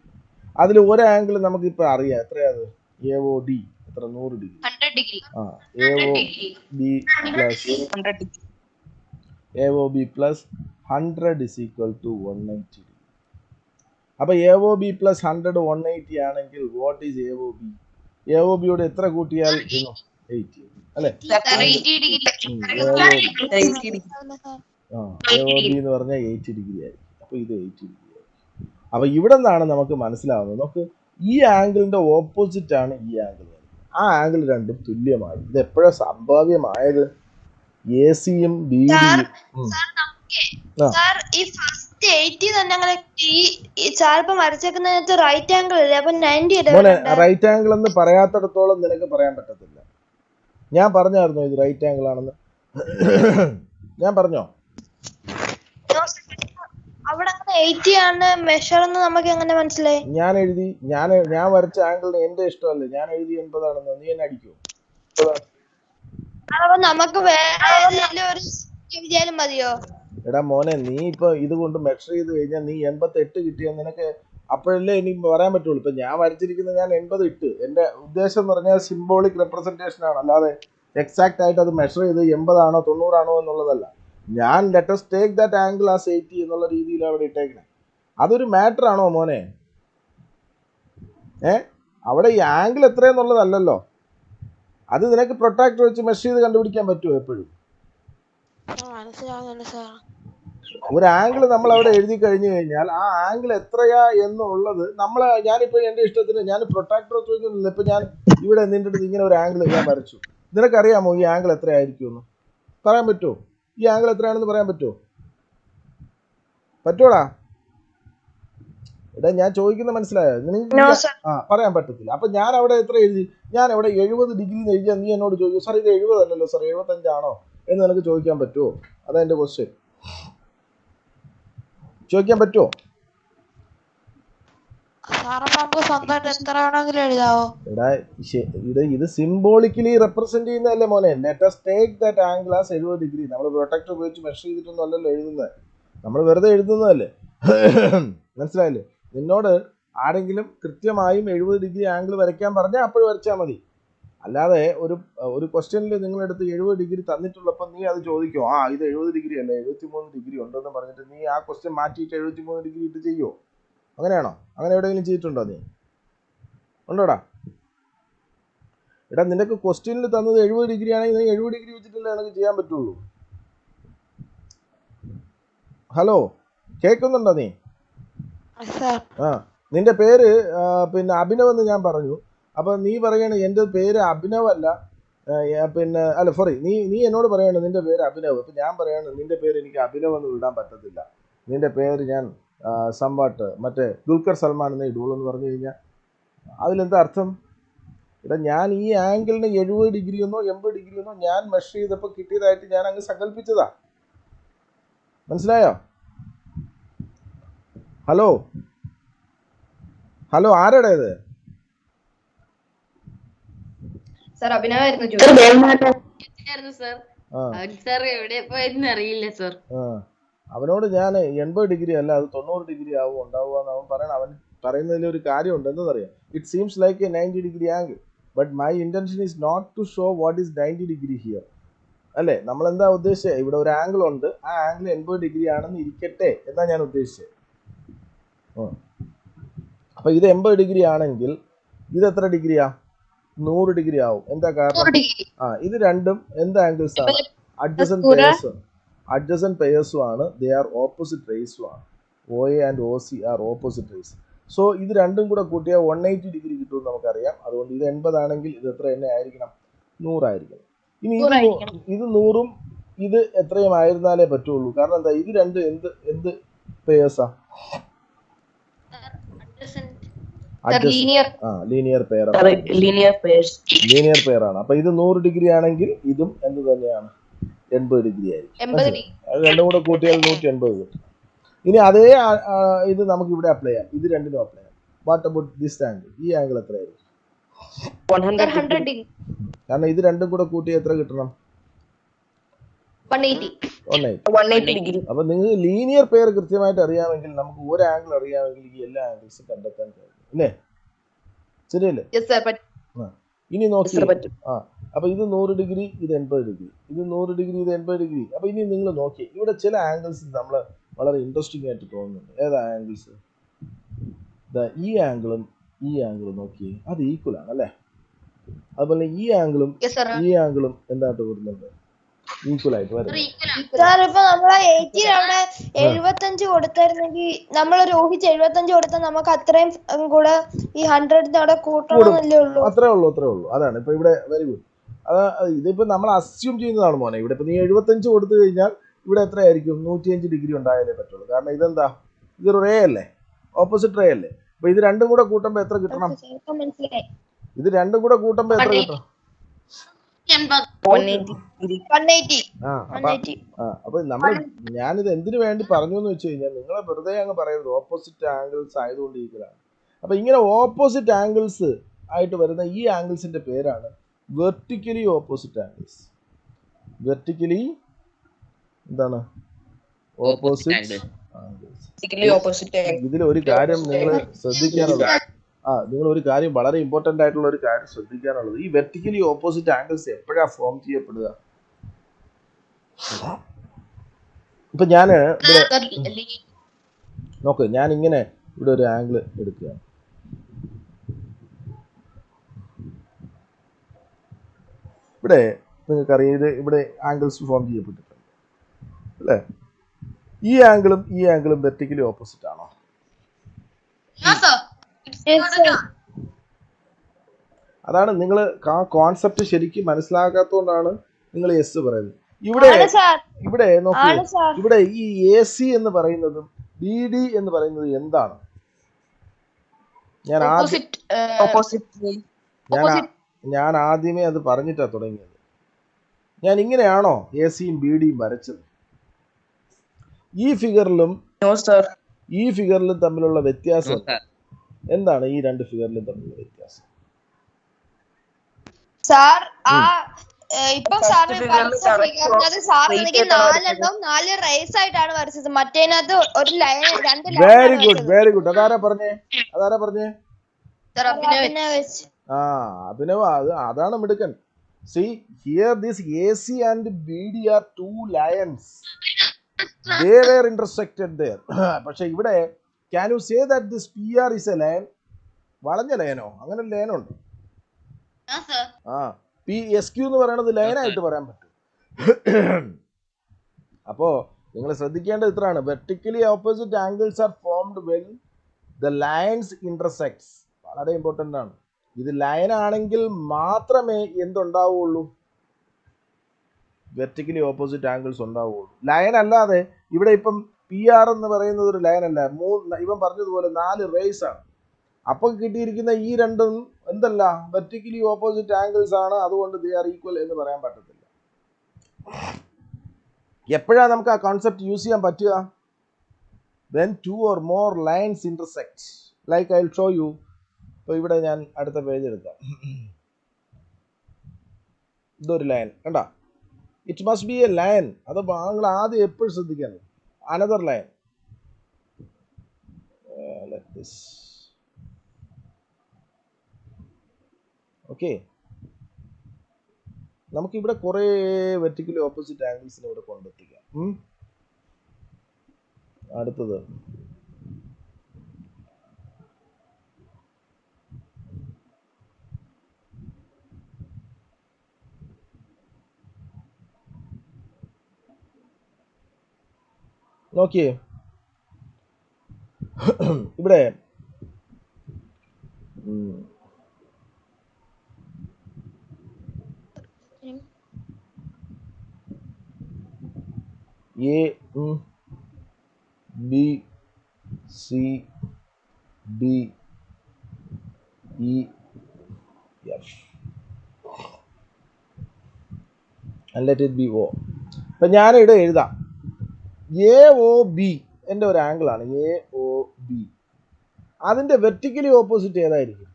അതിൽ ഒരു ആംഗിൾ നമുക്ക് ഇപ്പൊ അറിയാം, എത്രയാത്? AOD എത്ര? 100 degree. 100 degree. AOB plus 100 is equal to 180 degree. അപ്പൊ AOB plus 100 180 ആണെങ്കിൽ what is AOB? AOB യോട് എത്ര കൂട്ടിയാൽ 80 അല്ലേ? AOB എന്ന് പറഞ്ഞാൽ 80 ഡിഗ്രി ആയിരിക്കും. അപ്പൊ ഇത് 80 ഡിഗ്രി ആയിരിക്കും. അപ്പൊ ഇവിടെ നിന്നാണ് നമുക്ക് മനസ്സിലാവുന്നത്, നമുക്ക് ഈ ആംഗിളിന്റെ ഓപ്പോസിറ്റ് ആണ് ഈ ആംഗിൾ. ആ ആംഗിൾ രണ്ടും തുല്യമായി. ഇത് എപ്പോഴാണ് സംഭവ്യമായത്? AC-യും BD-യും റൈറ്റ് ആംഗിൾ എന്ന് പറയാത്തിടത്തോളം നിനക്ക് പറയാൻ പറ്റത്തില്ല. ഞാൻ പറഞ്ഞായിരുന്നു ഇത് റൈറ്റ് ആംഗിൾ ആണെന്ന്? ഞാൻ പറഞ്ഞോ? ഞാൻ എഴുതി, ഞാൻ വരച്ച ആംഗിളിന് എന്റെ ഇഷ്ടമല്ലേ, ഞാൻ എഴുതി 80 ആണെന്ന്. നീ എന്നെ അടിക്കോ? എടാ മോനെ, നീ ഇപ്പൊ ഇത് കൊണ്ട് മെഷർ ചെയ്ത് കഴിഞ്ഞാൽ നീ 88 കിട്ടിയാൽ നിനക്ക് അപ്പോഴല്ലേ ഇനി പറയാൻ പറ്റുള്ളൂ. ഇപ്പൊ ഞാൻ വരച്ചിരിക്കുന്നത് ഞാൻ 80 ഇട്ട്. എന്റെ ഉദ്ദേശം എന്ന് പറഞ്ഞാൽ സിംബോളിക് റെപ്രസെന്റേഷൻ ആണ്, അല്ലാതെ എക്സാക്ട് ആയിട്ട് അത് മെഷർ ചെയ്ത് 80 ആണോ 90 ആണോ എന്നുള്ളതല്ല. ഞാൻ let us take that angle as 80 എന്നുള്ള രീതിയിലാണ് അവിടെ ഇട്ടേക്കണേ. അതൊരു മാറ്റർ ആണോ മോനെ? അവിടെ ഈ ആംഗിൾ എത്രയെന്നുള്ളതല്ലല്ലോ. അത് നിനക്ക് പ്രൊട്രാക്ടർ വെച്ച് മെഷർ ചെയ്ത് കണ്ടുപിടിക്കാൻ പറ്റുമോ എപ്പോഴും? ഒരു ആംഗിൾ നമ്മൾ അവിടെ എഴുതി കഴിഞ്ഞു കഴിഞ്ഞാൽ ആ ആംഗിൾ എത്രയാ എന്നുള്ളത് ഞാനിപ്പോ എന്റെ ഇഷ്ടത്തിന് ഞാൻ പ്രൊട്രാക്ടർ വെച്ചില്ല. ഇപ്പൊ ഞാൻ ഇവിടെ നിന്റെ അടുത്ത് ഇങ്ങനെ ഒരു ആംഗിൾ ഞാൻ വരച്ചു. നിനക്കറിയാമോ ഈ ആംഗിൾ എത്രയായിരിക്കും എന്ന് പറയാൻ പറ്റുമോ? ഈ ആംഗിൾ എത്രയാണെന്ന് പറയാൻ പറ്റുമോ? പറ്റൂടാ? എടാ ഞാൻ ചോദിക്കുന്ന മനസ്സിലായോ? പറയാൻ പറ്റത്തില്ല. അപ്പൊ ഞാൻ അവിടെ എത്ര എഴുതി? ഞാൻ അവിടെ 70 ഡിഗ്രി എഴുതിയാൽ നീ എന്നോട് ചോദിക്കും, സാർ ഇത് 70 അല്ലല്ലോ സാർ 75 ആണോ എന്ന് നിനക്ക് ചോദിക്കാൻ പറ്റുമോ? അതാ എന്റെ ക്വസ്റ്റ്യൻ. ചോദിക്കാൻ പറ്റുമോ? എടാ ഇത് സിംബോളിക്കലി റെപ്രസെന്റ് ചെയ്യുന്നതല്ലേ മോനെ? Let us take that angle as 70 degree. നമ്മൾ പ്രൊട്ടക്ടർ ഉപയോഗിച്ച് മെഷർ ചെയ്തിട്ടൊന്നും അല്ലല്ലോ എഴുതുന്നത്, നമ്മൾ വെറുതെ എഴുതുന്നതല്ലേ. മനസ്സിലായില്ലേ? നിന്നോട് ആരെങ്കിലും കൃത്യമായും 70 ഡിഗ്രി ആംഗിൾ വരയ്ക്കാൻ പറഞ്ഞാൽ അപ്പോൾ വരച്ചാൽ മതി. അല്ലാതെ ഒരു ക്വസ്റ്റ്യനിൽ നിങ്ങളെടുത്ത് 70 ഡിഗ്രി തന്നിട്ടുള്ളപ്പോൾ നീ അത് ചോദിക്കോ, ഇത് 70 ഡിഗ്രി അല്ല 73 ഡിഗ്രി ഉണ്ടെന്ന് പറഞ്ഞിട്ട് നീ ആ ക്വസ്റ്റ്യൻ മാറ്റിയിട്ട് 73 ഡിഗ്രി ഇട്ട് ചെയ്യുമോ? അങ്ങനെയാണോ? അങ്ങനെ എവിടെയെങ്കിലും ചെയ്തിട്ടുണ്ടോ? നീ ഉണ്ടോടാ? എടാ നിനക്ക് ക്വസ്റ്റ്യനിൽ തന്നത് 70 ഡിഗ്രി ആണെങ്കിൽ നീ 70 ഡിഗ്രി വെച്ചിട്ടല്ലേ നിനക്ക് ചെയ്യാൻ പറ്റുള്ളൂ. ഹലോ, കേൾക്കുന്നുണ്ടോ നീ? നിന്റെ പേര് പിന്നെ അഭിനവ് എന്ന് ഞാൻ പറഞ്ഞു. അപ്പൊ നീ പറയണ എന്റെ പേര് അഭിനവ് അല്ല, പിന്നെ അല്ല സോറി, നീ എന്നോട് പറയണ നിന്റെ പേര് അഭിനവ്. അപ്പൊ ഞാൻ പറയാണ് നിന്റെ പേര് എനിക്ക് അഭിനവ് എന്ന് വിടാൻ പറ്റത്തില്ല, നിന്റെ പേര് ഞാൻ സംവാട്ട് മറ്റേ ദുൽഖർ സൽമാൻ എന്ന് ഇടുള്ളൂ എന്ന് പറഞ്ഞു കഴിഞ്ഞാൽ അതിലെന്താ അർത്ഥം? എടാ ഞാൻ ഈ ആംഗിളിന് 70 ഡിഗ്രി എന്നോ 80 ഡിഗ്രി എന്നോ ഞാൻ മെഷർ ചെയ്തപ്പോൾ കിട്ടിയതായിട്ട് ഞാൻ അങ്ങ് സങ്കല്പിച്ചതാ. മനസ്സിലായോ? ഹലോ, ആരാടാ ഇത്? സർ അഭിനവായിരുന്നു ചോദിച്ചത്. സർ ആ സർ എവിടെ പോയെന്ന് അറിയില്ല സർ. ആ അവനോട് ഞാൻ 80 ഡിഗ്രി അല്ല അത് 90 ഡിഗ്രി ആവും ഉണ്ടാവുക എന്ന് അവൻ പറയണം. അവൻ പറയുന്നതിൽ ഒരു കാര്യമുണ്ട്, എന്തെന്നറിയാം. It seems like a 90 degree angle but my intention is not to show what is 90 degree here. അല്ലേ, നമ്മൾ എന്താ ഉദ്ദേശിച്ചത്? ഇവിടെ ഒരു ആംഗിൾ ഉണ്ട്, ആ ആംഗിൾ 80 ഡിഗ്രി ആണെന്ന് ഇരിക്കട്ടെ എന്നാ ഞാൻ ഉദ്ദേശിച്ചത്. അപ്പൊ ഇത് 80 ഡിഗ്രി ആണെങ്കിൽ ഇത് എത്ര ഡിഗ്രിയാ? 100 ഡിഗ്രി ആവും. എന്താ കാരണം? ഇത് രണ്ടും എന്ത് ആംഗിൾസ് ആണ്? അഡ്ജസന്റ് പെയർസും ആണ്. ദേ ആർ ഓപ്പോസിറ്റ് റേസും ആണ്. OA and OC are opposite rays. So ഇത് രണ്ടും കൂടെ കൂട്ടിയാൽ 180 ഡിഗ്രി കിട്ടുമെന്ന് നമുക്കറിയാം. അതുകൊണ്ട് ഇത് 80 ആണെങ്കിൽ ഇത് എത്ര തന്നെ ആയിരിക്കണം? 100 ആയിരിക്കണം. ഇനി ഇത് 100ഉം ഇത് എത്രയും ആയിരുന്നാലേ പറ്റുള്ളൂ. കാരണം എന്താ? ഇത് രണ്ട് എന്ത് പെയർസാ? ലീനിയർ പെയർ ആണ്. അപ്പൊ ഇത് 100 ഡിഗ്രി ആണെങ്കിൽ ഇതും എന്ത് തന്നെയാണ്? 80 ഡിഗ്രി ആയിരിക്കും. അത് രണ്ടും കൂടെ കൂട്ടിയാൽ 180 കിട്ടും. ഇനി അതേ ഇത് നമുക്ക് ഇവിടെ അപ്ലൈ ചെയ്യാം. ഇത് രണ്ടിനും അപ്ലൈ ചെയ്യാം. What about this angle? ഈ ആംഗിൾ എത്രയായിരിക്കും? 100 ഡിഗ്രി. കാരണം ഇത് രണ്ടും കൂടെ കൂട്ടി എത്ര കിട്ടണം? 180 ഡിഗ്രി. അപ്പൊ നിങ്ങൾക്ക് ലീനിയർ പെയർ കൃത്യമായിട്ട് അറിയാമെങ്കിൽ നമുക്ക് ഒരു ആംഗിൾ അറിയാമെങ്കിൽ ഈ എല്ലാ ആംഗിൾസും കണ്ടെത്താൻ കഴിയും. അല്ലേ? ശരിയല്ലേ? ഇനി നോക്കി. അപ്പൊ ഇത് 100 ഡിഗ്രി, ഇത് 80 ഡിഗ്രി, ഇത് 100 ഡിഗ്രി, ഇത് 80 ഡിഗ്രി. അപ്പൊ ഇനി നിങ്ങൾ നോക്കി, ഇവിടെ ചില ആംഗിൾസ് നമ്മൾ വളരെ ഇൻട്രസ്റ്റിംഗ് ആയിട്ട് തോന്നുന്നുണ്ട്. ഏതാ ആംഗിൾസ്? ഈ ആംഗിളും ഈ ആംഗിളും നോക്കി, അത് ഈക്വൽ ആണ് അല്ലേ? അതുപോലെ ഈ ആംഗിളും ഈ ആംഗിളും എന്തായിട്ട് വരുന്നുണ്ട്? ഈക്വൽ ആയിട്ട് വരുന്നത്. സാർ ഇപ്പൊ നമ്മളെ 80 അവിടെ 75 കൊടുത്തായിരുന്നെങ്കിൽ നമ്മളൊരു ഊഹിച്ച് 75 കൊടുത്താൽ നമുക്ക് അത്രയും കൂടെ ഈ 100 അവിടെ കൂട്ടണമെന്നല്ലേ ഉള്ളൂ. അത്രേ ഉള്ളൂ. അതാണ് ഇപ്പൊ ഇവിടെ വെരി ഗുഡ്. ഇതിപ്പോ നമ്മൾ അസ്യൂം ചെയ്യുന്നതാണ് മോനെ. ഇവിടെ ഇപ്പൊ നീ 75 കൊടുത്തു കഴിഞ്ഞാൽ ഇവിടെ എത്രയായിരിക്കും? 105 ഡിഗ്രി ഉണ്ടായാലേ പറ്റുള്ളൂ. കാരണം ഇതെന്താ? ഇതൊരു റേ അല്ലേ, ഓപ്പോസിറ്റ് റേ അല്ലേ. അപ്പൊ ഇത് രണ്ടും കൂടെ കൂട്ടുമ്പോ എത്ര കിട്ടണം? ഇത് രണ്ടും കൂടെ കൂട്ടുമ്പോ എത്ര കിട്ടണം? 180. അപ്പൊ ഞാനിത് എന്തിനു വേണ്ടി പറഞ്ഞു എന്ന് വെച്ച് കഴിഞ്ഞാൽ നിങ്ങളെ വെറുതെ അങ്ങ് പറയരുത് ഓപ്പോസിറ്റ് ആംഗിൾസ് ആയതുകൊണ്ട് ഈക്വലാണ്. അപ്പൊ ഇങ്ങനെ ഓപ്പോസിറ്റ് ആംഗിൾസ് ആയിട്ട് വരുന്ന ഈ ആംഗിൾസിന്റെ പേരാണ് വെർട്ടിക്കലി ഓപ്പോസിറ്റ് ആംഗിൾസ്. വെർട്ടിക്കലി എന്താണ്? Opposite angles. ഇതിൽ ഒരു കാര്യം നിങ്ങൾ ശ്രദ്ധിക്കാനുള്ളത്, നിങ്ങൾ ഒരു കാര്യം വളരെ ഇമ്പോർട്ടന്റ് ആയിട്ടുള്ള ഒരു കാര്യം ശ്രദ്ധിക്കാനുള്ളത്, ഈ വെർട്ടിക്കലി ഓപ്പോസിറ്റ് ആംഗിൾസ് എപ്പോഴാ ഫോം ചെയ്യപ്പെടുക? ഇപ്പൊ ഞാൻ നോക്ക്, ഞാൻ ഇങ്ങനെ ഇവിടെ ഒരു ആംഗിൾ എടുക്കുകയാണ്. ഇവിടെ നിങ്ങൾക്കറിയാം ഇത് ഇവിടെ ആംഗിൾസ് ഫോം ചെയ്യപ്പെട്ടിട്ടുണ്ട് അല്ലേ? ഈ ആംഗിളും വെർട്ടിക്കലി ഓപ്പോസിറ്റ് ആണോ? അതാണ് നിങ്ങൾ ആ കോൺസെപ്റ്റ് ശരിക്കും മനസ്സിലാക്കാത്തതുകൊണ്ടാണ് നിങ്ങൾ യെസ് പറയുന്നത്. ഇവിടെ നോക്കൂ, ഇവിടെ ഈ AC എന്ന് പറയുന്നതും BD എന്ന് പറയുന്നത് എന്താണ്? ഞാൻ ആദ്യമേ അത് പറഞ്ഞിട്ടാ തുടങ്ങിയത്. ഞാൻ ഇങ്ങനെയാണോ AC-യും BD-യും വരച്ചത്? ഈ ഫിഗറിലും തമ്മിലുള്ള വ്യത്യാസം എന്താണ്? ഈ രണ്ട് ഫിഗറിലും തമ്മിലുള്ള വ്യത്യാസം സാർ ഇപ്പൊ സാറിന് സാറിന് 4 റേസ് ആയിട്ടാണ് വരച്ചത്. മറ്റേനകത്ത് ഒരു ലൈൻ, 2 ലൈൻ. Very good. അതാരാ പറഞ്ഞേ? അഭിനവ്. അതാണ് മിടുക്കൻ. See here, this AC and BD are 2 lines. They were intersected there. പക്ഷെ ഇവിടെ can you say that this PR is a line? വളഞ്ഞ ലൈനോ? അങ്ങനെ ലൈനുണ്ട്. PSQ എന്ന് പറയുന്നത് ലൈനായിട്ട് പറയാൻ പറ്റും. അപ്പോ നിങ്ങൾ ശ്രദ്ധിക്കേണ്ടത് ഇത്രയാണ്. Vertically opposite angles are formed when the lines intersects. വളരെ ഇമ്പോർട്ടൻ്റ് ആണ്. ഇത് ലൈൻ ആണെങ്കിൽ മാത്രമേ എന്തുണ്ടാവുള്ളൂ? വെർട്ടിക്കലി ഓപ്പോസിറ്റ് ആംഗിൾസ് ഉണ്ടാവുള്ളൂ. ലൈൻ അല്ലാതെ ഇവിടെ ഇപ്പം PR എന്ന് പറയുന്നത് ഒരു ലൈൻ അല്ല. ഇവൻ പറഞ്ഞതുപോലെ 4 റേസ് ആണ്. അപ്പം കിട്ടിയിരിക്കുന്ന ഈ രണ്ടും എന്തല്ല? വെർട്ടിക്കലി ഓപ്പോസിറ്റ് ആംഗിൾസ് ആണ്. അതുകൊണ്ട് ദേ ആർ ഈക്വൽ എന്ന് പറയാൻ പറ്റത്തില്ല. എപ്പോഴാണ് നമുക്ക് ആ കോൺസെപ്റ്റ് യൂസ് ചെയ്യാൻ പറ്റുക? when 2 or more lines intersect. like I'll show you. ഇപ്പോൾ ഇവിടെ ഞാൻ അടുത്ത പേജ് എടുക്കാം. ഇതൊരു ലൈൻ കണ്ട. It must be A line. അത് നിങ്ങൾ ആദ്യം എപ്പോഴും ശ്രദ്ധിക്കണം. Another line like this. Okay, നമുക്കിവിടെ കുറേ വെർട്ടിക്കലി ഓപ്പോസിറ്റ് ആംഗിൾസിനെ ഇവിടെ കൊണ്ടെത്തിക്കാം. അടുത്തത് നോക്കിയേ, ഇവിടെ A B C D E F and let it be O. അപ്പം ഞാനിവിടെ എഴുതാം എ ഒ ബി എൻ്റെ ഒരു ആംഗിളാണ്. എ ഒ ബി അതിൻ്റെ വെർട്ടിക്കലി ഓപ്പോസിറ്റ് ഏതായിരിക്കും?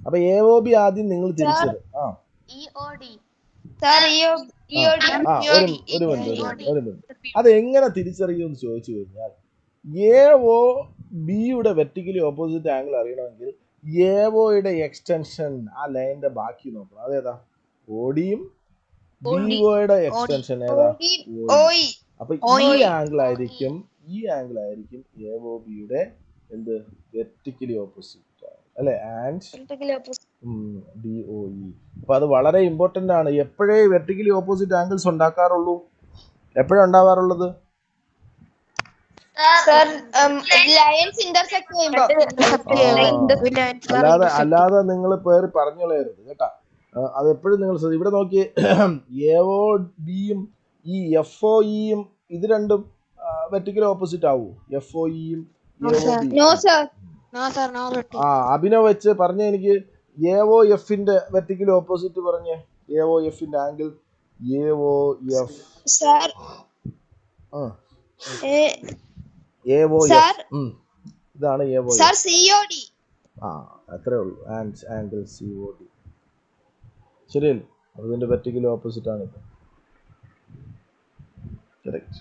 അപ്പം എ ഒ ബി ആദ്യം നിങ്ങൾ തിരിച്ചത്. ഒരു മിനിറ്റ് അത് എങ്ങനെ തിരിച്ചറിയുമെന്ന് ചോദിച്ചു കഴിഞ്ഞാൽ, എ ഒ ബിയുടെ വെർട്ടിക്കലി ഓപ്പോസിറ്റ് ആംഗിൾ അറിയണമെങ്കിൽ എ ഒയുടെ എക്സ്റ്റൻഷൻ ആ ലൈനിന്റെ ബാക്കി നോക്കണം. അതേതാ? ഓഡിയും ബി ഒയുടെ എക്സ്റ്റൻഷൻ ഏതാ? അപ്പൊ ഈ ആംഗിൾ ആയിരിക്കും എ ഒ ബിയുടെ എന്ത് വെർട്ടിക്കലി ഓപ്പോസിറ്റ് അല്ലെ? And D O E. അപ്പൊ അത് വളരെ ഇമ്പോർട്ടന്റ് ആണ്. എപ്പോഴേ വെർട്ടിക്കലി ഓപ്പോസിറ്റ് ആംഗിൾസ് ഉണ്ടാക്കാറുള്ളൂ? എപ്പോഴാണ് ഉണ്ടാവാറുള്ളത്? അല്ലാതെ നിങ്ങൾ പേര് പറഞ്ഞോളരുത് കേട്ടാ. അതെപ്പോഴും നിങ്ങൾ ഇവിടെ നോക്കി, എ ഒ ബിയും ഈ എഫ് ഒ ഇയും ഇത് രണ്ടും വെർട്ടിക്കലി ഓപ്പോസിറ്റ് ആവൂ? എഫ് ഒ ഇയും അഭിനവ് വെച്ച് പറഞ്ഞ എനിക്ക് എ ഒ എഫിന്റെ വെർട്ടിക്കലി ഓപ്പോസിറ്റ് പറഞ്ഞേ. എ ഒ എഫിന്റെ ആംഗിൾ എ ഒ എഫ് ഇതാണ് എ ഒ എഫ്. അത്രേ ഉള്ളൂ. Angle C O D. ശരിയല്ലേ? അതിന്റെ വെർട്ടിക്കലി ഓപ്പോസിറ്റ് ആണ് ഇത്. കറക്റ്റ്.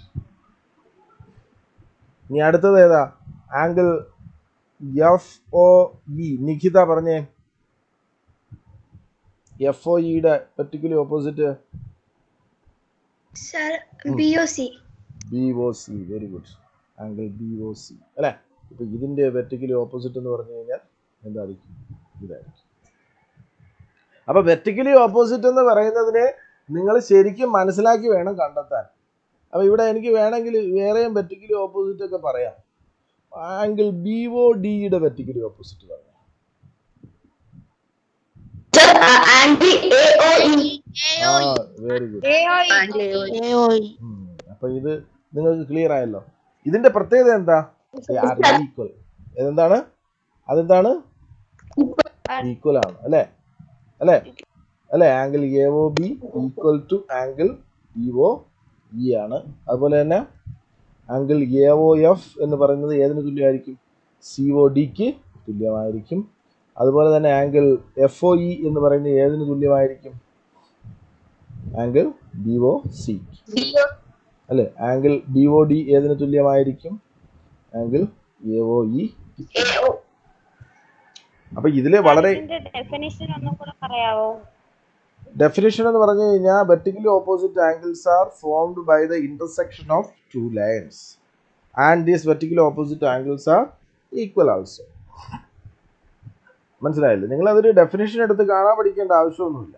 ഇനി അടുത്തത് ഏതാ? Angle F O E. Nikhita പറഞ്ഞേ, എഫ് ഒ ഇയുടെ vertically opposite B O C. Very good. Angle B O C അല്ലെ? ഇപ്പൊ ഇതിന്റെ വെർട്ടിക്കലി ഓപ്പോസിറ്റ് എന്ന് പറഞ്ഞു കഴിഞ്ഞാൽ എന്തായിരിക്കും? ഇതായിരിക്കും. അപ്പൊ വെർട്ടിക്കലി ഓപ്പോസിറ്റ് എന്ന് പറയുന്നതിനെ നിങ്ങൾ ശരിക്കും മനസ്സിലാക്കി വേണം കണ്ടെത്താൻ. അപ്പൊ ഇവിടെ എനിക്ക് വേണമെങ്കിൽ വേറെയും വെർട്ടിക്കലി ഓപ്പോസിറ്റ് ഒക്കെ പറയാം. ആംഗിൾ ബി ഒ ഡിയുടെ വെർട്ടിക്കലി ഓപ്പോസിറ്റ് പറയാം. Very good. അപ്പൊ ഇത് നിങ്ങൾക്ക് ക്ലിയർ ആയല്ലോ. ഇതിന്റെ പ്രത്യേകത എന്താ? ഈക്വൽ. അതെന്താണ്? ഈക്വൽ ആണ് അല്ലേ? Angle A O B equal to angle B O E ആണ്. അതുപോലെ തന്നെ ആംഗിൾ എ ഒ എഫ് എന്ന് പറയുന്നത് ഏതിന് തുല്യമായിരിക്കും? സി ഒ ഡിക്ക് തുല്യമായിരിക്കും. അതുപോലെ തന്നെ ആംഗിൾ എഫ് ഒ ഇ എന്ന് പറയുന്നത് ഏതിന് തുല്യമായിരിക്കും? ആംഗിൾ ബി ഒ സി അല്ലെ? ആംഗിൾ ബി ഒ ഡി ഏതിന് തുല്യമായിരിക്കും? Angle A O E. അപ്പൊ ഇതില് വളരെ ഡെഫിനിഷൻ എന്ന് പറഞ്ഞു കഴിഞ്ഞാൽ, vertically opposite angles are formed by the intersection of two lines and these vertically opposite angles are equal also. മനസ്സിലായില്ലേ? നിങ്ങൾ അതൊരു ഡെഫിനിഷൻ എടുത്ത് കാണാൻ പഠിക്കേണ്ട ആവശ്യമൊന്നുമില്ല.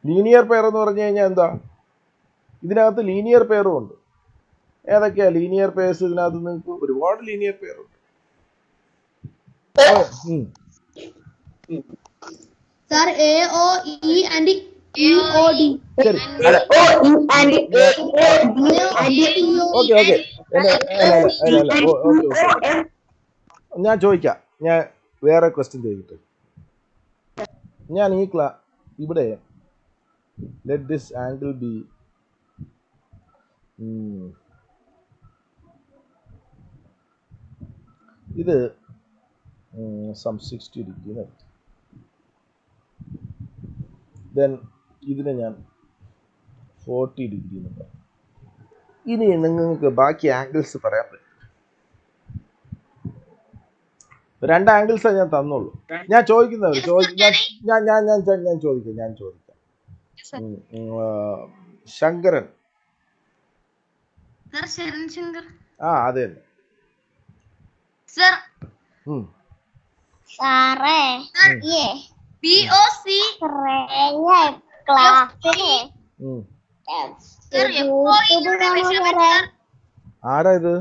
ലീനിയർ പെയർ എന്ന് പറഞ്ഞു കഴിഞ്ഞാൽ എന്താ? ഇതിനകത്ത് ലീനിയർ പെയറും ഉണ്ട്. ഏതൊക്കെയാ ലീനിയർ പെയർസ്? ഇതിനകത്ത് നിങ്ങൾക്ക് ഒരുപാട് ലീനിയർ പെയർ ഉണ്ട്. Sir, A O E and E O D. ശരി. ഓക്കെ. ഞാൻ ചോദിക്കാം. ഞാൻ വേറെ ക്വസ്റ്റ്യൻ ചോദിക്കട്ടെ. ഞാൻ ഇവിടെ ലെറ്റ് ദിസ് ആംഗിൾ ബി ഇത് some 60 degree. ദെൻ ഇതിനെ ഞാൻ 40 ഡിഗ്രി എന്ന് പറയും. ഇനി നിങ്ങൾക്ക് ബാക്കി ആംഗിൾസ് പറയാൻ പറ്റും. 2 ആംഗിൾസേ ഞാൻ തന്നുള്ളൂ. ഞാൻ ചോദിക്കുന്നവർ ഞാൻ ചോദിക്കാം. ശങ്കരൻ. സർ ശരൺ ശങ്കർ. അതെ സർ സാറേ POC ക്ലാസ്സിലെ ആരാ ഇത്?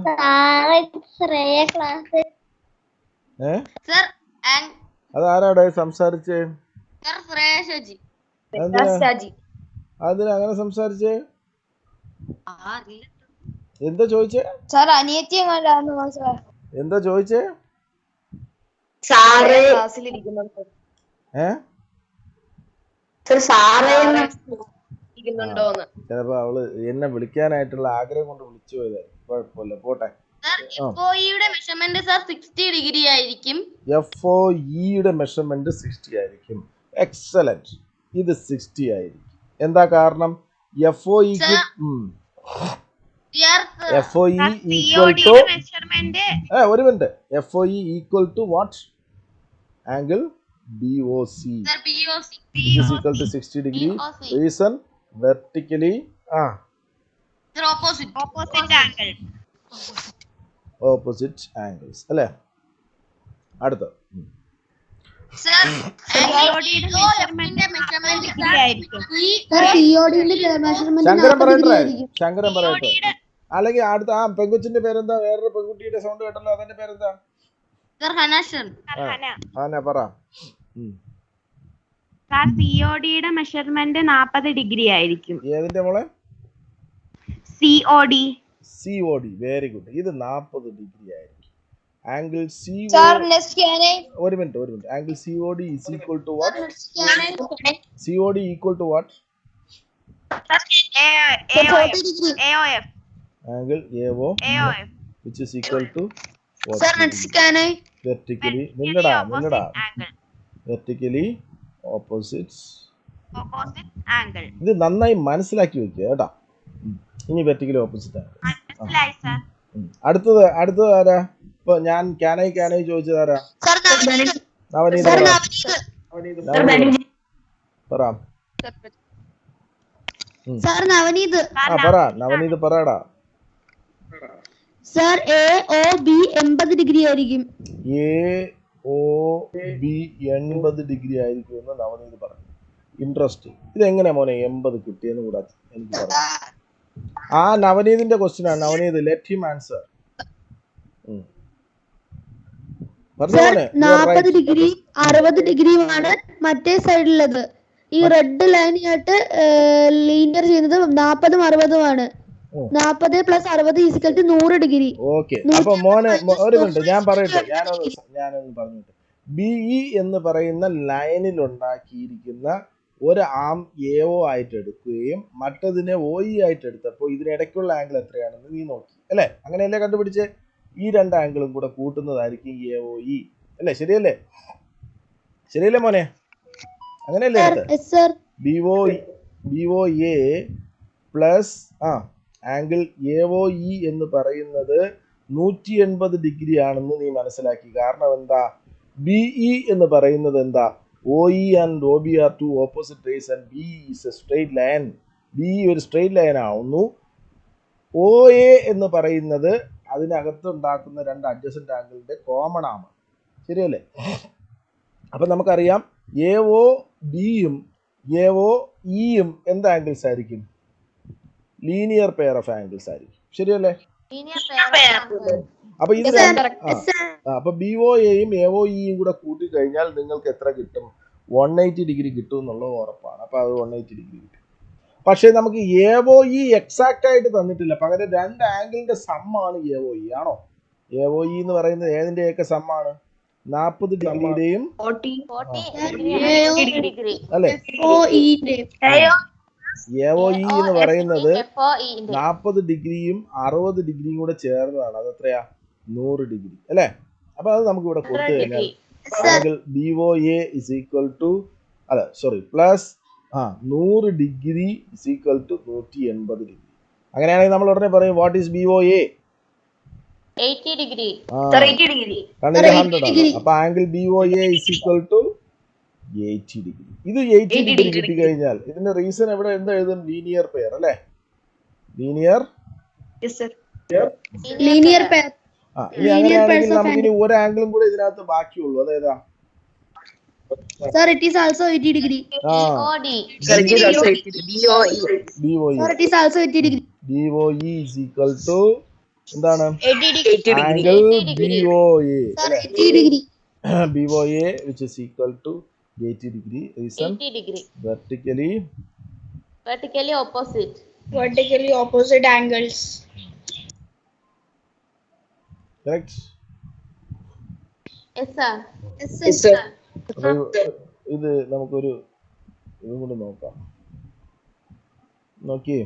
ശ്രേയ ക്ലാസ്. സർ അതാരാടെ സംസാരിച്ചേ? സർ ശ്രേയ ഷാജി. അതിന് അങ്ങനെ സംസാരിച്ചേ? എന്താ ചോദിച്ചേ? സാർ അനിയത്തി എങ്ങാണ്ടാന്ന് മനസ്സിലായി. എന്താ ചോദിച്ചേ? ക്ലാസ്സിലിരിക്കുന്നുണ്ടോ? ചിലപ്പോ അവള് എന്നെ വിളിക്കാനായിട്ടുള്ള ആഗ്രഹം കൊണ്ട് വിളിച്ചു പോയതായിരിക്കും. കുഴപ്പമില്ല, പോട്ടെ. FOEയുടെ മെഷർമെന്റ് സർ 60 ഡിഗ്രി ആയിരിക്കും. FOEയുടെ മെഷർമെന്റ് 60 ആയിരിക്കും. എക്സലന്റ്. ഇത് 60 ആയിരിക്കും. എന്താ കാരണം? FOEക്ക് FOE ഈക്വൽ ടു ഒരു minute. FOE equal to what? Angle BOC which is equal to 60 degree. Reason vertically opposite angles അല്ലേ? അടുത്ത ശങ്കരൻ പറയട്ടെ. അല്ലെങ്കിൽ അടുത്ത പെൺകുച്ചിന്റെ പേരെന്താ? വേറൊരു പെൺകുട്ടിയുടെ സൗണ്ട് കേട്ടല്ലോ, അതിന്റെ പേരെന്താ? പറ. CODയുടെ മെഷർമെന്റ് 40 ഡിഗ്രി ആയിരിക്കും. ഏതിന്റെ മോളെ? COD. Very good. ഇത് 40 ഡിഗ്രി ആയിരിക്കും. ആംഗിൾ ഒരു minute. Angle COD is equal to what? COD equal to what? AOF. Angle AOF which is equal to what? Vertically vertically opposite angle. ഇത് നന്നായി മനസ്സിലാക്കി വെക്കുക കേട്ടാ. ഇനി വെർട്ടിക്കലി ഓപ്പോസിറ്റ് ആംഗിൾ. അടുത്തത് ആരാ? ഇപ്പൊ ഞാൻ ക്യാനായി ചോദിച്ചത് ആരാ? നവനീത് പറ. നവനീത് പറയടാ. സർ AOB 80 ഡിഗ്രി ആയിരിക്കും. AOB 80 ഡിഗ്രി ആയിരിക്കും എന്ന് നവനീത് പറഞ്ഞു. ഇൻട്രസ്റ്റ്. ഇതെങ്ങനെയാ മോനെ 80 കിട്ടിയെന്ന് കൂടാ എനിക്ക് പറയാം. നവനീതിന്റെ ക്വസ്റ്റ്യൻ ആണ്. Navneet let him answer. 40 degree 60 ഡിഗ്രിയുമാണ് മറ്റേ സൈഡിലുള്ളത്. ഈ റെഡ് ലൈനായിട്ട് ലീനിയർ ചെയ്യുന്നത് 40ഉം 60ഉം ആണ്. 40 + 60 = 100 ഡിഗ്രി. ഓക്കെ. അപ്പൊ മോനെ ഒരു മിനിറ്റ് ഞാൻ പറയട്ടെ. ഞാനൊന്ന് പറഞ്ഞിട്ട് BE എന്ന് പറയുന്ന ലൈനിൽ ഉണ്ടാക്കിയിരിക്കുന്ന ഒരു ആം AO ആയിട്ട് എടുക്കുകയും മറ്റതിനെ OE ആയിട്ട് എടുത്തപ്പോൾ ഇതിനിടയ്ക്കുള്ള ആംഗിൾ എത്രയാണെന്ന് നീ നോക്കി അല്ലേ? അങ്ങനെയല്ലേ കണ്ടുപിടിച്ച്? ഈ 2 ആംഗിളും കൂടെ കൂട്ടുന്നതായിരിക്കും AOE അല്ലേ? ശരിയല്ലേ മോനെ? അങ്ങനെയല്ലേ? BOA പ്ലസ് ആംഗിൾ AOE എന്ന് പറയുന്നത് 180 ഡിഗ്രി ആണെന്ന് നീ മനസ്സിലാക്കി. കാരണം എന്താ? BE എന്ന് പറയുന്നത് എന്താ? OE and OB are two opposite rays and BE is a straight line. BE ഒരു സ്ട്രെയിറ്റ് ലൈൻ ആവുന്നു. OA എന്ന് പറയുന്നത് അതിനകത്ത് ഉണ്ടാക്കുന്ന 2 അഡ്ജസന്റ് ആംഗിളിന്റെ കോമൺ ആണ്. ശരിയല്ലേ? അപ്പൊ നമുക്കറിയാം AOBയും AOEയും എന്ത് ആംഗിൾസ് ആയിരിക്കും? ലീനിയർ പെയർ ഓഫ് ആംഗിൾസ് ആയിരിക്കും. ശരിയല്ലേ? അപ്പൊ ഇത് അപ്പൊ BOAയും AOEയും കൂടെ കൂട്ടി കഴിഞ്ഞാൽ നിങ്ങൾക്ക് എത്ര കിട്ടും? 180 ഡിഗ്രി കിട്ടും എന്നുള്ളത് ഉറപ്പാണ്. അപ്പൊ അത് 180 ഡിഗ്രി കിട്ടും. പക്ഷെ നമുക്ക് AOE എക്സാക്ട് ആയിട്ട് തന്നിട്ടില്ല. പകരം 2 ആംഗിളിന്റെ സമ്മാണ് AOE. ആണോ? AOE എന്ന് പറയുന്നത് ഏതിന്റെയൊക്കെ സമ്മാണ്? 40 ഡിഗ്രിയുടെയും അല്ലെ? AOE എന്ന് പറയുന്നത് 40 ഡിഗ്രിയും 60 ഡിഗ്രിയും കൂടെ ചേർന്നതാണ്. അത് എത്രയാ? 100 ഡിഗ്രി അല്ലെ? അപ്പൊ അത് നമുക്ക് ഇവിടെ കൊടുത്തു കഴിഞ്ഞാൽ angle BOA is equal to plus 100 degree is equal to 180 degree. അങ്ങനെയാണെങ്കിൽ നമ്മൾ ഉടനെ പറയും വാട്ട് ഈസ് BOA? 80 degree. കാരണം ഇത് 100 ആണ്. അപ്പൊ angle BOA is equal to 80 degree. ഇത് 80 ഡിഗ്രി കിട്ടിക്കഴിഞ്ഞാൽ ഇതിന്റെ റീസൺ എവിടെ എന്താ എഴുതും? ലീനിയർ പെയർ അല്ലേ? Linear linear pair. ഇനി അങ്ങനെയാണെങ്കിൽ നമുക്ക് ഇനി ഒരു ആംഗിളും കൂടെ ഇതിനകത്ത് ബാക്കിയുള്ളൂ. അതേതാ? Sir, it is also 80 degree. BOD. BOE. Sir, it is also 80 degree. BOE is equal to എന്താണ്? 80 angle BOA. Sir, 80 degree. BOA which is equal to 80 degree. Reason? 80 degree. Vertically opposite. Vertically opposite angles. Correct? Yes, sir. Yes, sir. അപ്പൊ ഇത് നമുക്കൊരു ഇതും കൂടെ നോക്കാം. നോക്കിയേ,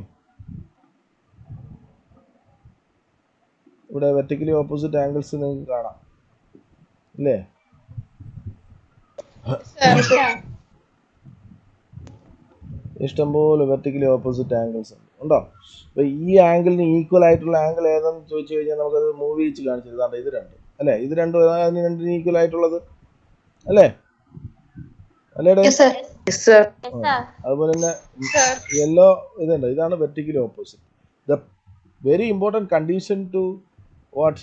ഇവിടെ vertically opposite angles നിങ്ങൾക്ക് കാണാം അല്ലേ? ഇഷ്ടംപോലെ വെർട്ടിക്കലി ഓപ്പോസിറ്റ് ആംഗിൾസ് ഉണ്ടോ? അപ്പൊ ഈ ആംഗിളിന് ഈക്വൽ ആയിട്ടുള്ള ആംഗിൾ ഏതാന്ന് ചോദിച്ചു കഴിഞ്ഞാൽ നമുക്കത് മൂവ് വെച്ച് കാണിച്ചു തരാം. ഇത് രണ്ടും അല്ലേ? ഇത് രണ്ടും അതിന് രണ്ടിന് ഈക്വൽ ആയിട്ടുള്ളത് അല്ലേ? അല്ലേടെ? അതുപോലെ തന്നെ യെല്ലോ ഇതുണ്ട്, ഇതാണ് vertically opposite. The very important condition to what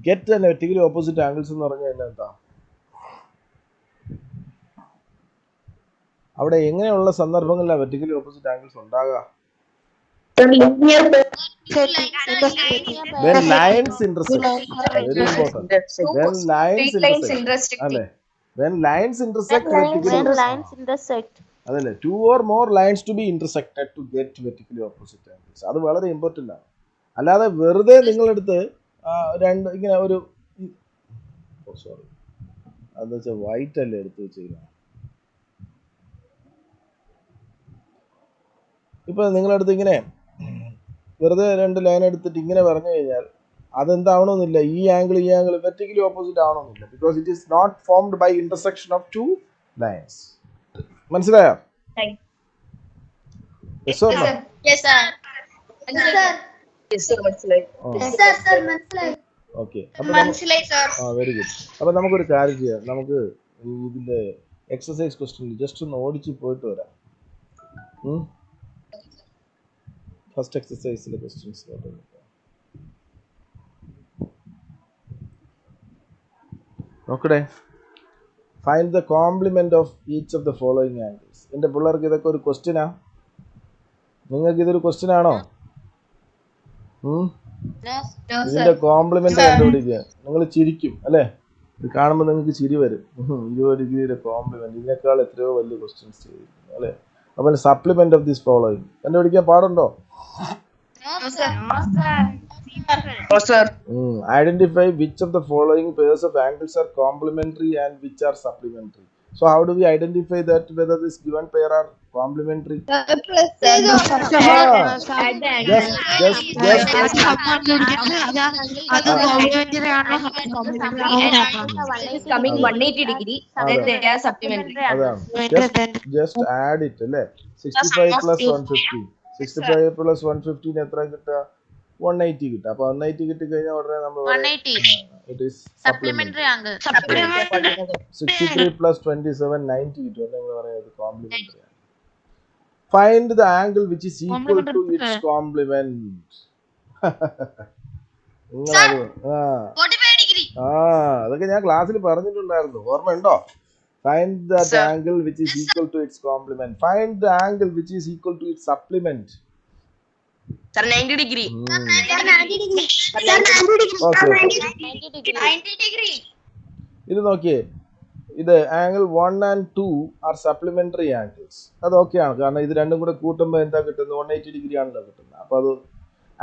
get an vertically opposite angles എന്ന് പറഞ്ഞു കഴിഞ്ഞാൽ എന്താ? അവിടെ എങ്ങനെയുള്ള സന്ദർഭങ്ങളിലാണ് വെർട്ടിക്കലി ഓപ്പോസിറ്റ് ആംഗിൾസ് ഉണ്ടാകുക? When lines intersect. Very important. When lines intersect. അല്ലേ? When lines intersect. അതല്ലേ? 2 or more lines to be intersected to get vertically opposite angles. അത് വളരെ ഇമ്പോർട്ടൻ്റ് ആണ്. അല്ലാതെ വെറുതെ നിങ്ങളെടുത്ത് രണ്ട് ഇങ്ങനെ ഒരു സോറി അതെന്ന് വെച്ചാൽ വൈറ്റ് അല്ലേ എടുത്ത് വെച്ചിരിക്കുന്നത്. ഇപ്പൊ നിങ്ങളടുത്ത് ഇങ്ങനെ വെറുതെ രണ്ട് ലൈൻ എടുത്തിട്ട് ഇങ്ങനെ പറഞ്ഞു കഴിഞ്ഞാൽ അതെന്താവണമെന്നില്ല. ഈ ആംഗിൾ വെർട്ടിക്കലി ഓപ്പോസിറ്റ് ആവണമെന്നില്ല. Because it is not formed by intersection of 2 lines. മനസ്സിലായോ? Okay, very good. അപ്പൊ നമുക്കൊരു കാര്യം ചെയ്യാം. നമുക്ക് ഇതിന്റെ എക്സസൈസ് ക്വസ്റ്റ്യൻ ജസ്റ്റ് ഒന്ന് ഓടിച്ച് പോയിട്ട് വരാം. ഫസ്റ്റ് എക്സസൈസിലെ ക്വസ്റ്റ്യൻസ് നോക്കട്ടെ. Find the compliment of each of the following angles. എൻ്റെ പിള്ളേർക്ക് ഇതൊക്കെ ഒരു ക്വസ്റ്റ്യനാ? നിങ്ങൾക്ക് ഇതൊരു ക്വസ്റ്റ്യൻ ആണോ? ഇതിന്റെ കോംപ്ലിമെന്റ് കണ്ടുപിടിക്കുക. നിങ്ങൾ ചിരിക്കും അല്ലേ? ഇത് കാണുമ്പോൾ നിങ്ങൾക്ക് ചിരി വരും. 20 ഡിഗ്രിയുടെ കോംപ്ലിമെന്റ്, ഇതിനേക്കാൾ എത്രയോ വലിയ ക്വസ്റ്റ്യൻസ് ചെയ്തിരിക്കുന്നു അല്ലേ? അപ്പോൾ സപ്ലിമെന്റ് ഓഫ് ദിസ് ഫോളോയിങ് കണ്ടുപിടിക്കാൻ പാടുണ്ടോ? Identify which of the following pairs of angles are complementary and which are supplementary. So how do we identify that whether this given pair are complementary? Coming 180 degree, then they are supplementary. Just add it അല്ലേ? 65 plus 150. 65 plus 115 എത്ര കിട്ടുക? 180 കിട്ടും. അപ്പൊ 180 കിട്ടിക്കഴിഞ്ഞാൽ ഉടനെ നമ്മൾ 180 supplementary angle. 63 plus 27 90 കിട്ടും. നിങ്ങൾ പറയുന്നത് കോംപ്ലിമെന്ററി ആണ്. Find the angle which is equal to its complement. അതൊക്കെ ഞാൻ ക്ലാസ്സിൽ പറഞ്ഞിട്ടുണ്ടായിരുന്നു, ഓർമ്മയുണ്ടോ? Find that angle which is equal to its complement. Find the angle which is equal to its supplement. Sir, 90 degree. Okay. 90 degree. ഇത് നോക്കിയേ, ഇത് angle 1 and 2 are supplementary angles. അത് ഓക്കെയാണ്, കാരണം ഇത് രണ്ടും കൂടെ കൂട്ടുമ്പോൾ എന്താ കിട്ടുന്നത്? 180 ഡിഗ്രി ആണല്ലോ കിട്ടുന്നത്. അപ്പോൾ അത്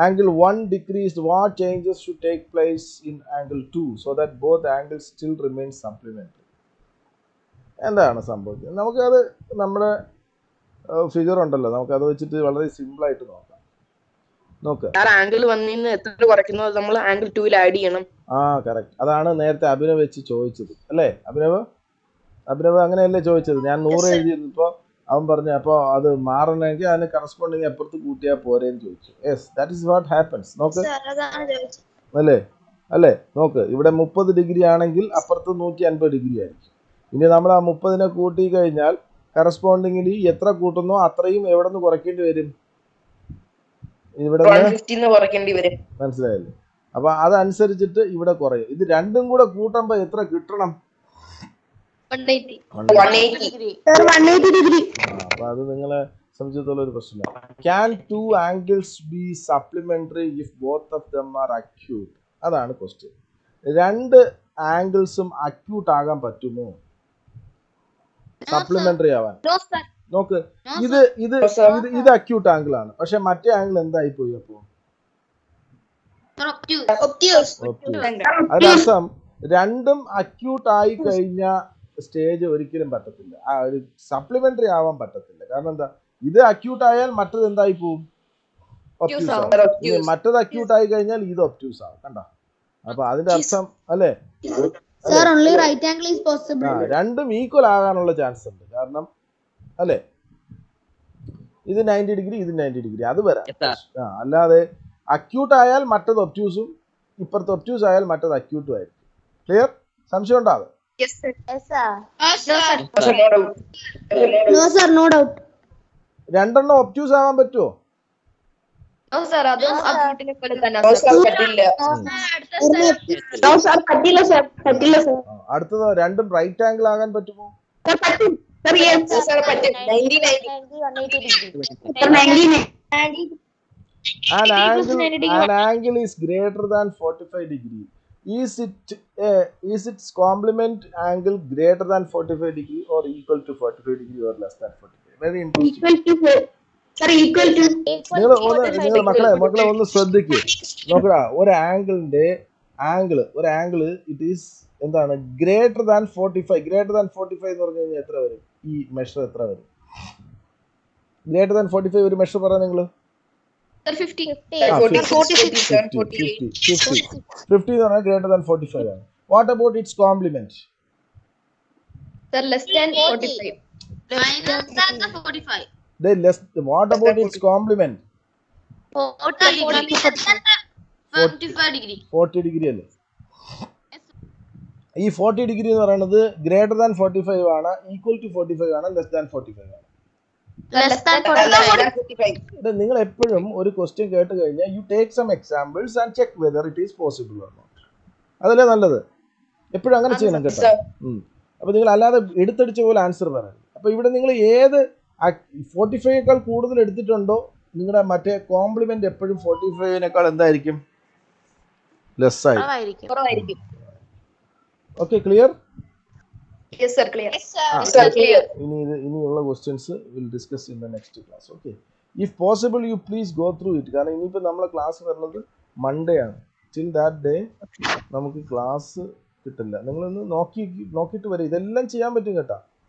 angle 1 decreased. What changes should take place in angle 2 so that both angles still remain supplementary? എന്താണ് സംഭവിക്കുന്നത്? നമുക്കത് നമ്മുടെ ഫിഗർ ഉണ്ടല്ലോ, നമുക്കത് വെച്ചിട്ട് വളരെ സിമ്പിൾ ആയിട്ട് നോക്കാം. ആംഗിൾ 1 എത്ര കുറയ്ക്കുന്നത് നമ്മൾ ആംഗിൾ 2 ആഡ് ചെയ്യണം. കറക്റ്റ്. അതാണ് നേരത്തെ അഭിനവ് വെച്ച് ചോദിച്ചത് അല്ലേ? അഭിനവ് അങ്ങനെയല്ലേ ചോദിച്ചത്? ഞാൻ 100 എഴുതിയിരുന്നു. ഇപ്പോൾ അവൻ പറഞ്ഞു അപ്പോൾ അത് മാറണമെങ്കിൽ അതിന് കറസ്പോണ്ടിങ് അപ്പുറത്ത് കൂട്ടിയാൽ പോരേന്ന് ചോദിച്ചു. Yes, that is what happens. നോക്ക് അല്ലേ അല്ലേ, നോക്ക് ഇവിടെ 30 ഡിഗ്രി ആണെങ്കിൽ അപ്പുറത്ത് 150 ഡിഗ്രി ആയിരിക്കും. ഇനി നമ്മൾ ആ 30നെ കൂട്ടി കഴിഞ്ഞാൽ കറസ്പോണ്ടിങ്ങിലി എത്ര കൂട്ടുന്നോ അത്രയും എവിടെ നിന്ന് കുറയ്ക്കേണ്ടി വരും? ഇവിടെ മനസ്സിലായില്ലേ? അപ്പൊ അതനുസരിച്ചിട്ട് ഇവിടെ കുറയും. ഇത് രണ്ടും കൂടെ കൂട്ടുമ്പോ എത്ര കിട്ടണം? 180 ഡിഗ്രി. അപ്പൊ അത് നിങ്ങളെ സംബന്ധിച്ചിടത്തോളം ഒരു പ്രശ്നമില്ല. Can 2 angles B supplementary if both of them are acute? അതാണ് ക്വസ്റ്റ്യൻ. 2 ആംഗിൾസും അക്യൂട്ട് ആകാൻ പറ്റുമോ? സപ്ലിമെന്ററി ആവാൻ? നോക്ക്, ഇത് അക്യൂട്ട് ആംഗിൾ ആണ്, പക്ഷെ മറ്റേ ആംഗിൾ എന്തായി പോയി? അപ്പോ അതിനർത്ഥം രണ്ടും അക്യൂട്ട് ആയി കഴിഞ്ഞ സ്റ്റേജ് ഒരിക്കലും പറ്റത്തില്ല, ആ ഒരു സപ്ലിമെന്ററി ആവാൻ പറ്റത്തില്ല. കാരണം എന്താ, ഇത് അക്യൂട്ട് ആയാൽ മറ്റത് എന്തായി പോവും? ഒബ്റ്റ്യൂസ് ആവും. മറ്റത് അക്യൂട്ട് ആയി കഴിഞ്ഞാൽ ഇത് ഒബ്റ്റ്യൂസ് ആവും. കണ്ടോ? അപ്പൊ അതിന്റെ അർത്ഥം അല്ലേ, രണ്ടും ഈക്വൽ ആകാനുള്ള ചാൻസ് ഉണ്ട്. കാരണം അല്ലേ, ഇത് 90 ഡിഗ്രി, ഇത് 90 ഡിഗ്രി, അത് വരാം. അല്ലാതെ അക്യൂട്ട് ആയാൽ മറ്റത് ഒബ്റ്റ്യൂസും ഇപ്പുറത്ത് ഒബ്റ്റ്യൂസ് ആയാൽ മറ്റത് അക്യൂട്ടും ആയിരിക്കും. ക്ലിയർ? സംശയം ഉണ്ടാവും? രണ്ടെണ്ണം ഒബ്റ്റ്യൂസ് ആവാൻ പറ്റുമോ? അടുത്തതോ, രണ്ടും റൈറ്റ് ആംഗിൾ ആകാൻ പറ്റുമോ? An angle is greater than 45 degree. Is its complement angle greater than 45 degree or equal to 45 degree or less than 45? Very interesting. നിങ്ങൾ മക്കളെ ഒന്ന് ശ്രദ്ധിക്കുക. നോക്കടാ, ഒരു ആംഗിളിന്റെ ആംഗിൾ ഇറ്റ് ഈസ് എന്താണ്? Greater than 45. ഗ്രേറ്റർ ദാൻ 45 എന്ന് പറഞ്ഞു കഴിഞ്ഞാൽ എത്ര വരും? ഈ മെഷർ എത്ര വരും? ഗ്രേറ്റർ ദാൻ 45 ഒരു മെഷർ പറയാം നിങ്ങൾ. 50 എന്ന് പറഞ്ഞാൽ ഗ്രേറ്റർ ദാൻ 45 ആണ്. What about its complement? Less than 45. What about its complement? 40 degree അല്ലേ? ഈ 40 ഡിഗ്രി എന്ന് പറയുന്നത് ഗ്രേറ്റർ ദാൻ 45 ആണ്, ഈക്വൽ ടു 45 ആണ്, ലെസ് ദാൻ 45 ആണ്. നിങ്ങൾ എപ്പോഴും ഒരു ക്വസ്റ്റ്യൻ കേട്ട് കഴിഞ്ഞാൽ you take some examples and check whether it is possible or not. അതല്ലേ നല്ലത്? എപ്പോഴും അങ്ങനെ ചെയ്യണം കേട്ടോ. അപ്പൊ നിങ്ങൾ അല്ലാതെ എടുത്തടിച്ച പോലെ ആൻസർ പറയണം. അപ്പൊ ഇവിടെ നിങ്ങൾ ഏത് 45യേക്കാൾ കൂടുതൽ എടുത്തിട്ടുണ്ടോ, നിങ്ങളുടെ മറ്റേ കോംപ്ലിമെന്റ് എപ്പോഴും 45നേക്കാൾ എന്തായിരിക്കും? ലെസ് ആയിരിക്കും. Okay, clear? ഇനിയുള്ള questions will discuss in the next class. Okay, if possible you please go through it. കാരണം ഇനിയിപ്പോൾ നമ്മളെ ക്ലാസ് വരുന്നത് മൺഡേ ആണ്. ടിൽ ദാറ്റ് ഡേ നമുക്ക് ക്ലാസ് കിട്ടില്ല. നിങ്ങളൊന്ന് നോക്കിയിട്ട് വരും. ഇതെല്ലാം ചെയ്യാൻ പറ്റും കേട്ടോ.